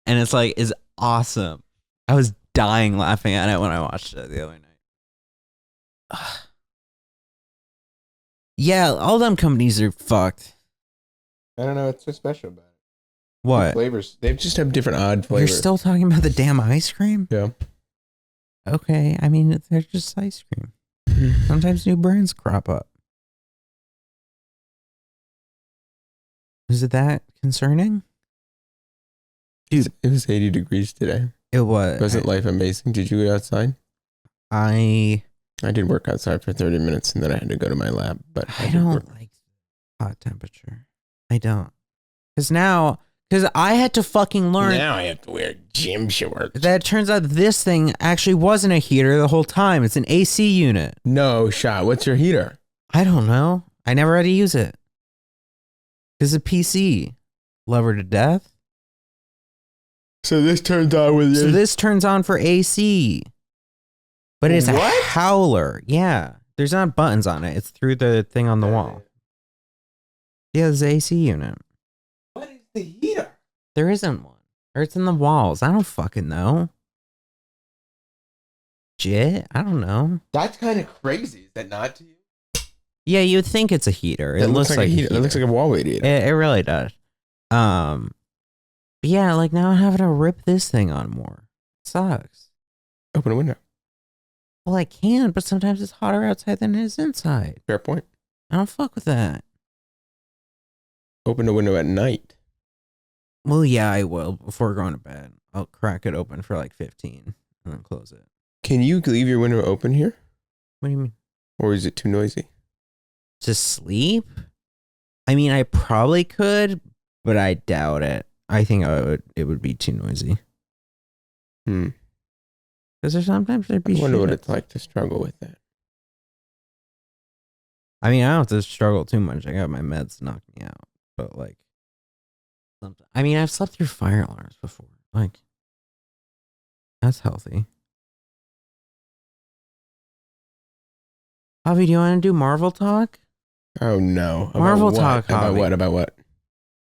And it's like, is awesome. I was dying laughing at it when I watched it the other night. Yeah, all them companies are fucked. I don't know what's so special about it. What? The flavors. They just have different odd flavors. You're still talking about the damn ice cream? Yeah. Okay, I mean, they're just ice cream. Sometimes new brands crop up. Is it that concerning? It was 80 degrees today. It was. Wasn't life amazing? Did you go outside? I did work outside for 30 minutes and then I had to go to my lab. But I don't like hot temperature. I don't. Because I had to fucking learn. Now I have to wear gym shorts. That turns out this thing actually wasn't a heater the whole time. It's an AC unit. No shot. What's your heater? I don't know. I never had to use it. It's a PC. Love her to death. So this turns on with So this turns on for AC. But it's a howler. Yeah. There's not buttons on it. It's through the thing on the wall. Yeah, it's the AC unit. What is the heater? There isn't one. Or it's in the walls. I don't fucking know. Shit. I don't know. That's kind of crazy. Is that not to you? Yeah, you'd think it's a heater. It looks like a heater. It looks like a wall radiator. It really does. Yeah, like now I'm having to rip this thing on more. It sucks. Open a window. Well, I can, but sometimes it's hotter outside than it is inside. Fair point. I don't fuck with that. Open the window at night. Well, yeah, I will. Before going to bed, I'll crack it open for like 15 and then close it. Can you leave your window open here? What do you mean? Or is it too noisy? To sleep? I mean, I probably could, but I doubt it. I think it would be too noisy. Because there's sometimes there'd be I wonder shit. what it's like to struggle with that. I mean, I don't have to struggle too much. I got my meds to knock me out. But like, I mean, I've slept through fire alarms before. Like, that's healthy. Javi, do you want to do Marvel talk? Oh no. Marvel talk, About Javi. what? About what?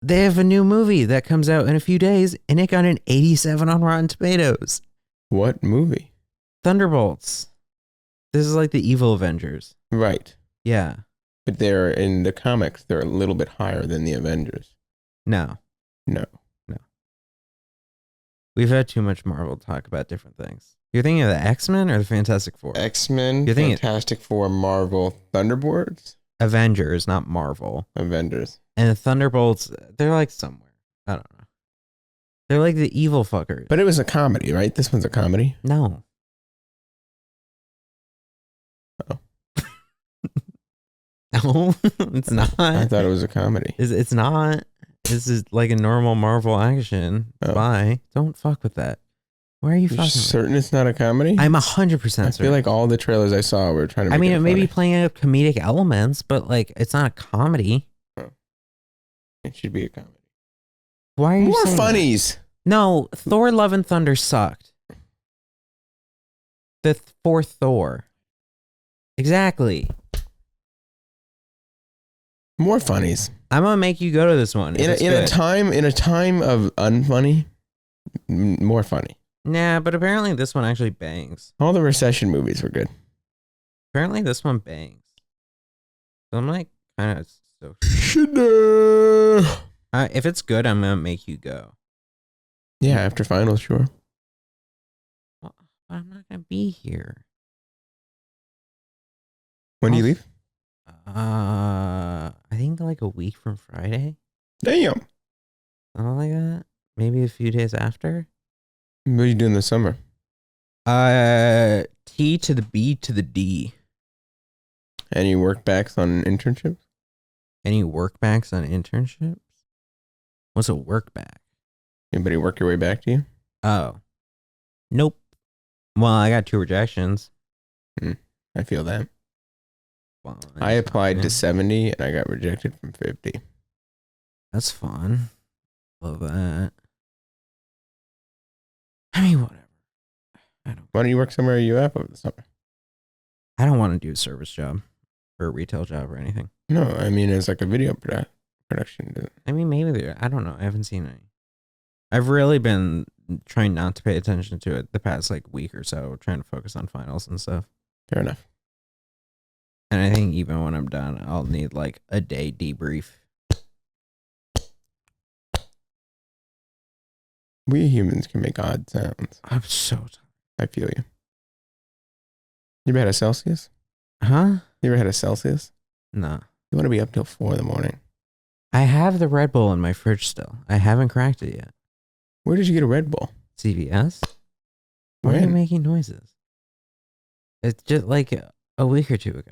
They have a new movie that comes out in a few days, and it got an 87 on Rotten Tomatoes. What movie? Thunderbolts. This is like the evil Avengers. Right. Yeah. But they're in the comics, they're a little bit higher than the Avengers. No. We've had too much Marvel talk about different things. You're thinking of the X-Men or the Fantastic Four? X-Men, Fantastic Four, Marvel, Thunderbolts? Avengers, not Marvel. Avengers. And the Thunderbolts, they're like somewhere. I don't know. They're like the evil fuckers. But it was a comedy, right? This one's a comedy? No. Oh. No, it's not. I thought it was a comedy. It's not. This is like a normal Marvel action. Oh. Bye. Don't fuck with that. Why are you You're fucking certain it's not a comedy? I'm 100% certain. I feel like all the trailers I saw were trying to make I mean, it may funny. be playing up comedic elements, but like, it's not a comedy. Oh. It should be a comedy. Why are you More saying funnies. that? No, Thor Love and Thunder sucked. The fourth Thor. Exactly. More funnies. I'm gonna make you go to this one. In a time of unfunny, more funny. Nah, but apparently this one actually bangs. All the recession movies were good. Apparently this one bangs. So I'm like kind of so. If it's good, I'm gonna make you go. Yeah, after finals, sure. Well, I'm not gonna be here. When do you leave? I think like a week from Friday. Damn. Something like that. Maybe a few days after. What are you doing this summer? T to the B to the D. Any workbacks on internships? Any workbacks on internships? What's a workback? Anybody work your way back to you? Oh. Nope. Well, I got 2 rejections. I feel that. Well, I applied to 70 and I got rejected from 50. That's fun. Love that. I mean, whatever. Why don't you work somewhere you have over the summer? I don't want to do a service job or a retail job or anything. No, I mean, it's like a video production. I mean, maybe there. I don't know. I haven't seen any. I've really been trying not to pay attention to it the past like week or so, trying to focus on finals and stuff. Fair enough. And I think even when I'm done, I'll need like a day debrief. We humans can make odd sounds. I'm so tired. I feel you. You ever had a Celsius? Huh? You ever had a Celsius? No. You want to be up till 4 a.m. I have the Red Bull in my fridge still. I haven't cracked it yet. Where did you get a Red Bull? CVS? Why are you making noises? It's just like a week or 2 ago.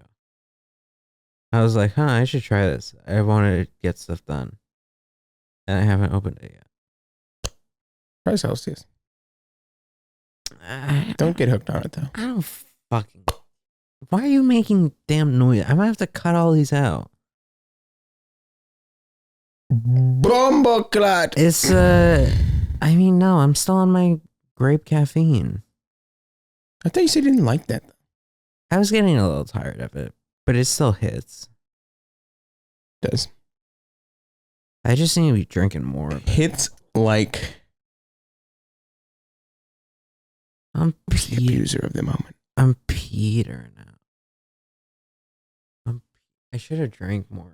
I was like, I should try this. I wanted to get stuff done. And I haven't opened it yet. Try Celsius. Don't get hooked on it, though. I don't fucking... Why are you making damn noise? I might have to cut all these out. Bomboclat! It's, I mean, no, I'm still on my grape caffeine. I thought you said you didn't like that. I was getting a little tired of it, but it still hits. It does. I just need to be drinking more of it. Hits like... I'm the abuser of the moment. I'm Peter now. I should have drank more.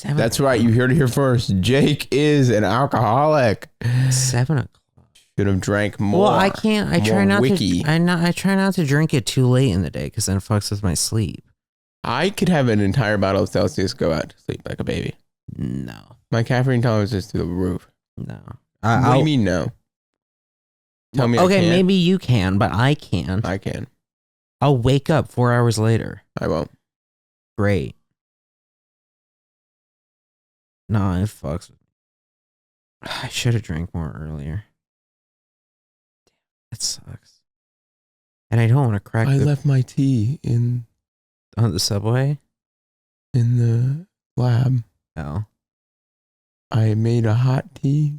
That's right. You heard it here first. Jake is an alcoholic. 7 o'clock. Should have drank more. Well, I can't. I try not wiki. to. I try not to drink it too late in the day because then it fucks with my sleep. I could have an entire bottle of Celsius go out to sleep like a baby. No. My caffeine tolerance is through the roof. No. What do you mean no? Tell me. Okay, maybe you can, but I can't. I can. I'll wake up 4 hours later. I won't. Great. No, it fucks with me. I should have drank more earlier. It sucks. And I don't want to crack I left my tea on the subway? In the lab. Oh. I made a hot tea.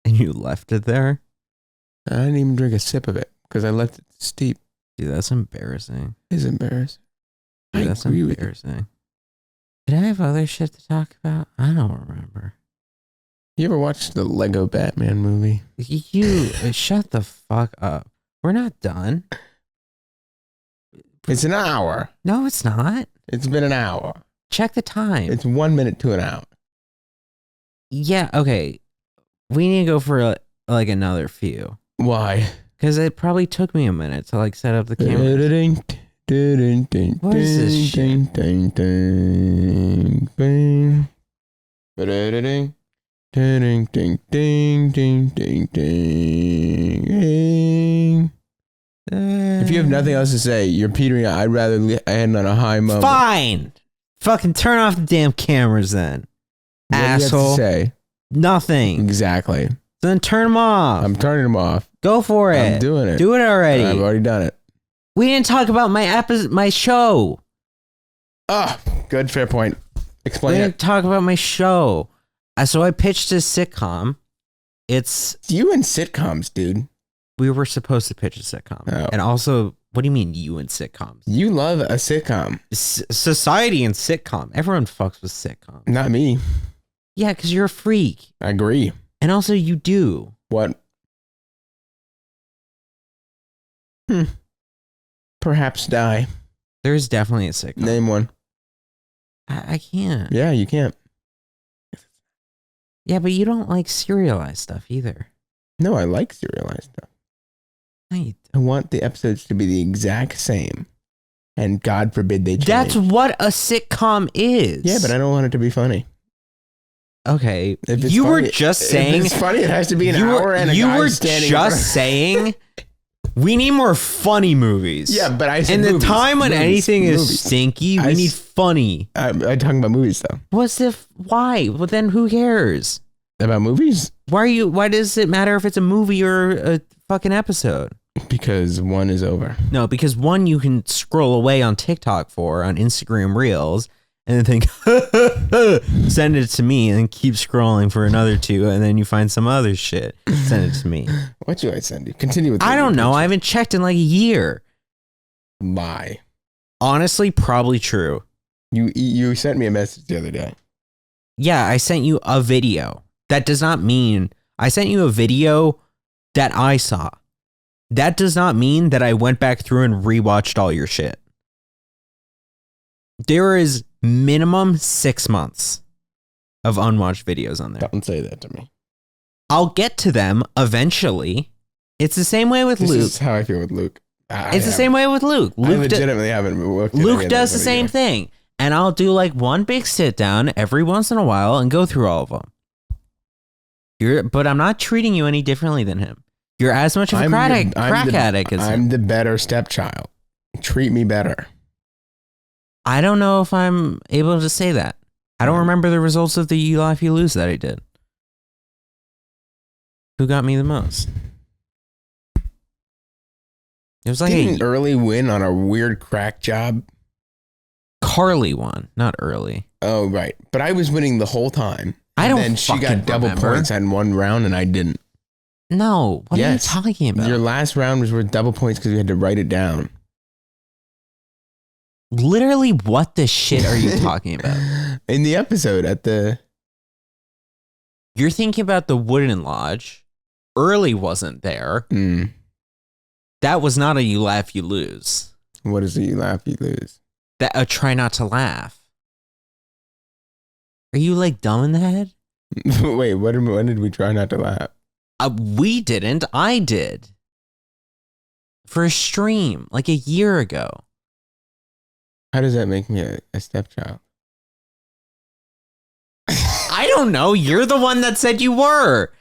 And you left it there? I didn't even drink a sip of it because I left it steep. Dude, that's embarrassing. It is embarrassing. Dude, that's embarrassing. Did I have other shit to talk about? I don't remember. You ever watched the Lego Batman movie? You shut the fuck up. We're not done. It's an hour. No, it's not. It's been an hour. Check the time. It's 1 minute to an hour. Yeah, okay. We need to go for like another few. Why? Because it probably took me a minute to like set up the camera. What is this shit? If you have nothing else to say, you're petering out. I'd rather end on a high moment. Fine. Fucking turn off the damn cameras then. What asshole. do you have to say? Nothing. Exactly. So then turn them off. I'm turning them off. Go for it. I'm doing it. Do it already. I've already done it. We didn't talk about my show. Ah, good, fair point. Explain We it. didn't talk about my show. So I pitched a sitcom. It's you and sitcoms, dude. We were supposed to pitch a sitcom. Oh. And also, what do you mean you and sitcoms? You love a sitcom. Society and sitcom. Everyone fucks with sitcoms. Not me. Yeah, because you're a freak. I agree. And also you do. What? Perhaps die. There's definitely a sitcom. Name one. I can't. Yeah, you can't. Yeah, but you don't like serialized stuff either. No, I like serialized stuff. I want the episodes to be the exact same. And God forbid they change. That's what a sitcom is. Yeah, but I don't want it to be funny. Okay. If it's You were funny- just if saying. it's funny. It has to be an hour and a You guy were standing. in front just of- saying. We need more funny movies. Yeah, but I said in the movies, time when movies, anything is movies. stinky, we need funny. I'm talking about movies though. What's the why? Well, then who cares? About movies? Why does it matter if it's a movie or a fucking episode? Because one is over. No, because one you can scroll away on TikTok on Instagram Reels, and then think, send it to me, and then keep scrolling for another 2, and then you find some other shit. Send it to me. What do I send you? Continue with. I don't know. I haven't checked in like a year. Lie. Honestly, probably true. You sent me a message the other day. Yeah, I sent you a video. That does not mean I sent you a video that I saw. That does not mean that I went back through and rewatched all your shit. There is minimum 6 months of unwatched videos on there. Don't say that to me. I'll get to them eventually. It's the same way with This Luke. is how I feel with Luke. It's the same way with Luke. I legitimately haven't looked at any Luke of does those the same videos. thing. And I'll do like one big sit down every once in a while and go through all of them. But I'm not treating you any differently than him. You're as much of a crack addict as him. I'm the better stepchild. Treat me better. I don't know if I'm able to say that. I don't remember the results of the You Laugh, You Lose that I did. Who got me the most? It was like Didn't Early win on a weird crack job? Carly won, not Early. Oh, right. But I was winning the whole time. I don't And then she got fucking double remember. points in one round and I didn't. No, what Yes. are you talking about? Your last round was worth double points because you had to write it down. Literally, what the shit are you talking about? In the episode at the... You're thinking about the Wooden Lodge. Early wasn't there. That was not a You Laugh, You Lose. What is it? You laugh, you lose. That a Try Not to Laugh. Are you like dumb in the head? Wait, when did we try not to laugh? We didn't. I did. For a stream, like a year ago. How does that make me a stepchild? I don't know. You're the one that said you were.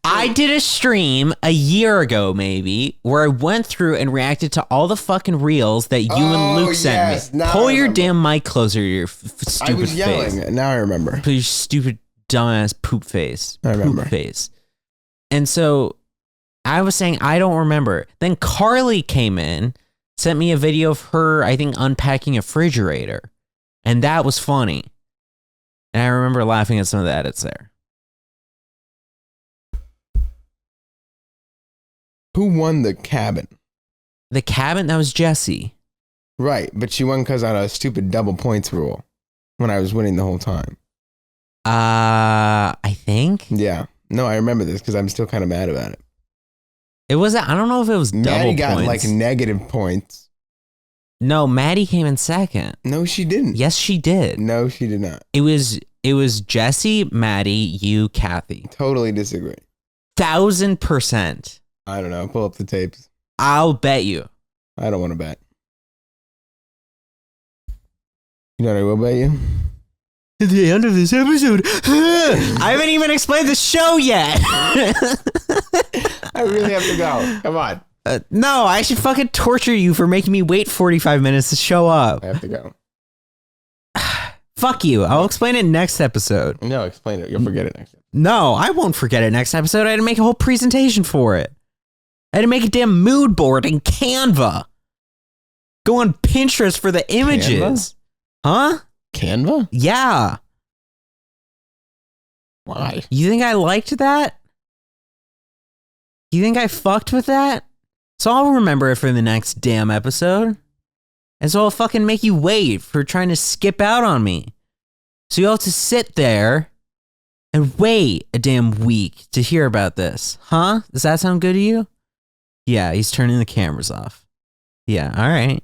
I did a stream a year ago, maybe, where I went through and reacted to all the fucking reels that you and Luke sent me. now Pull I your remember. damn mic closer to your stupid I was yelling. face. Now I remember. Put your stupid, dumbass poop face. I remember. Poop face. And so I was saying, I don't remember. Then Carly came in, sent me a video of her, I think, unpacking a refrigerator. And that was funny. And I remember laughing at some of the edits there. Who won the cabin? The cabin, that was Jesse. Right, but she won because on a stupid double points rule when I was winning the whole time. I think Yeah. No, I remember this because I'm still kind of mad about it. it was. I don't know if it was double Maddie got points. like negative points. No, Maddie came in second. No, she didn't. Yes, she did. No, she did not. It was Jesse, Maddie, you, Kathy. Totally disagree. 1000%. I don't know. Pull up the tapes. I'll bet you. I don't want to bet. You know what I will bet you? At the end of this episode, I haven't even explained the show yet. I really have to go. Come on. No, I should fucking torture you for making me wait 45 minutes to show up. I have to go. Fuck you. I'll explain it next episode. No, explain it. You'll forget it next time. No, I won't forget it next episode. I had to make a whole presentation for it. I had to make a damn mood board in Canva. Go on Pinterest for the images. Canva? Huh? Canva? Yeah. Why? You think I liked that? You think I fucked with that? So I'll remember it for the next damn episode. And so I'll fucking make you wait for trying to skip out on me. So you'll have to sit there and wait a damn week to hear about this. Huh? Does that sound good to you? Yeah, he's turning the cameras off. Yeah, all right.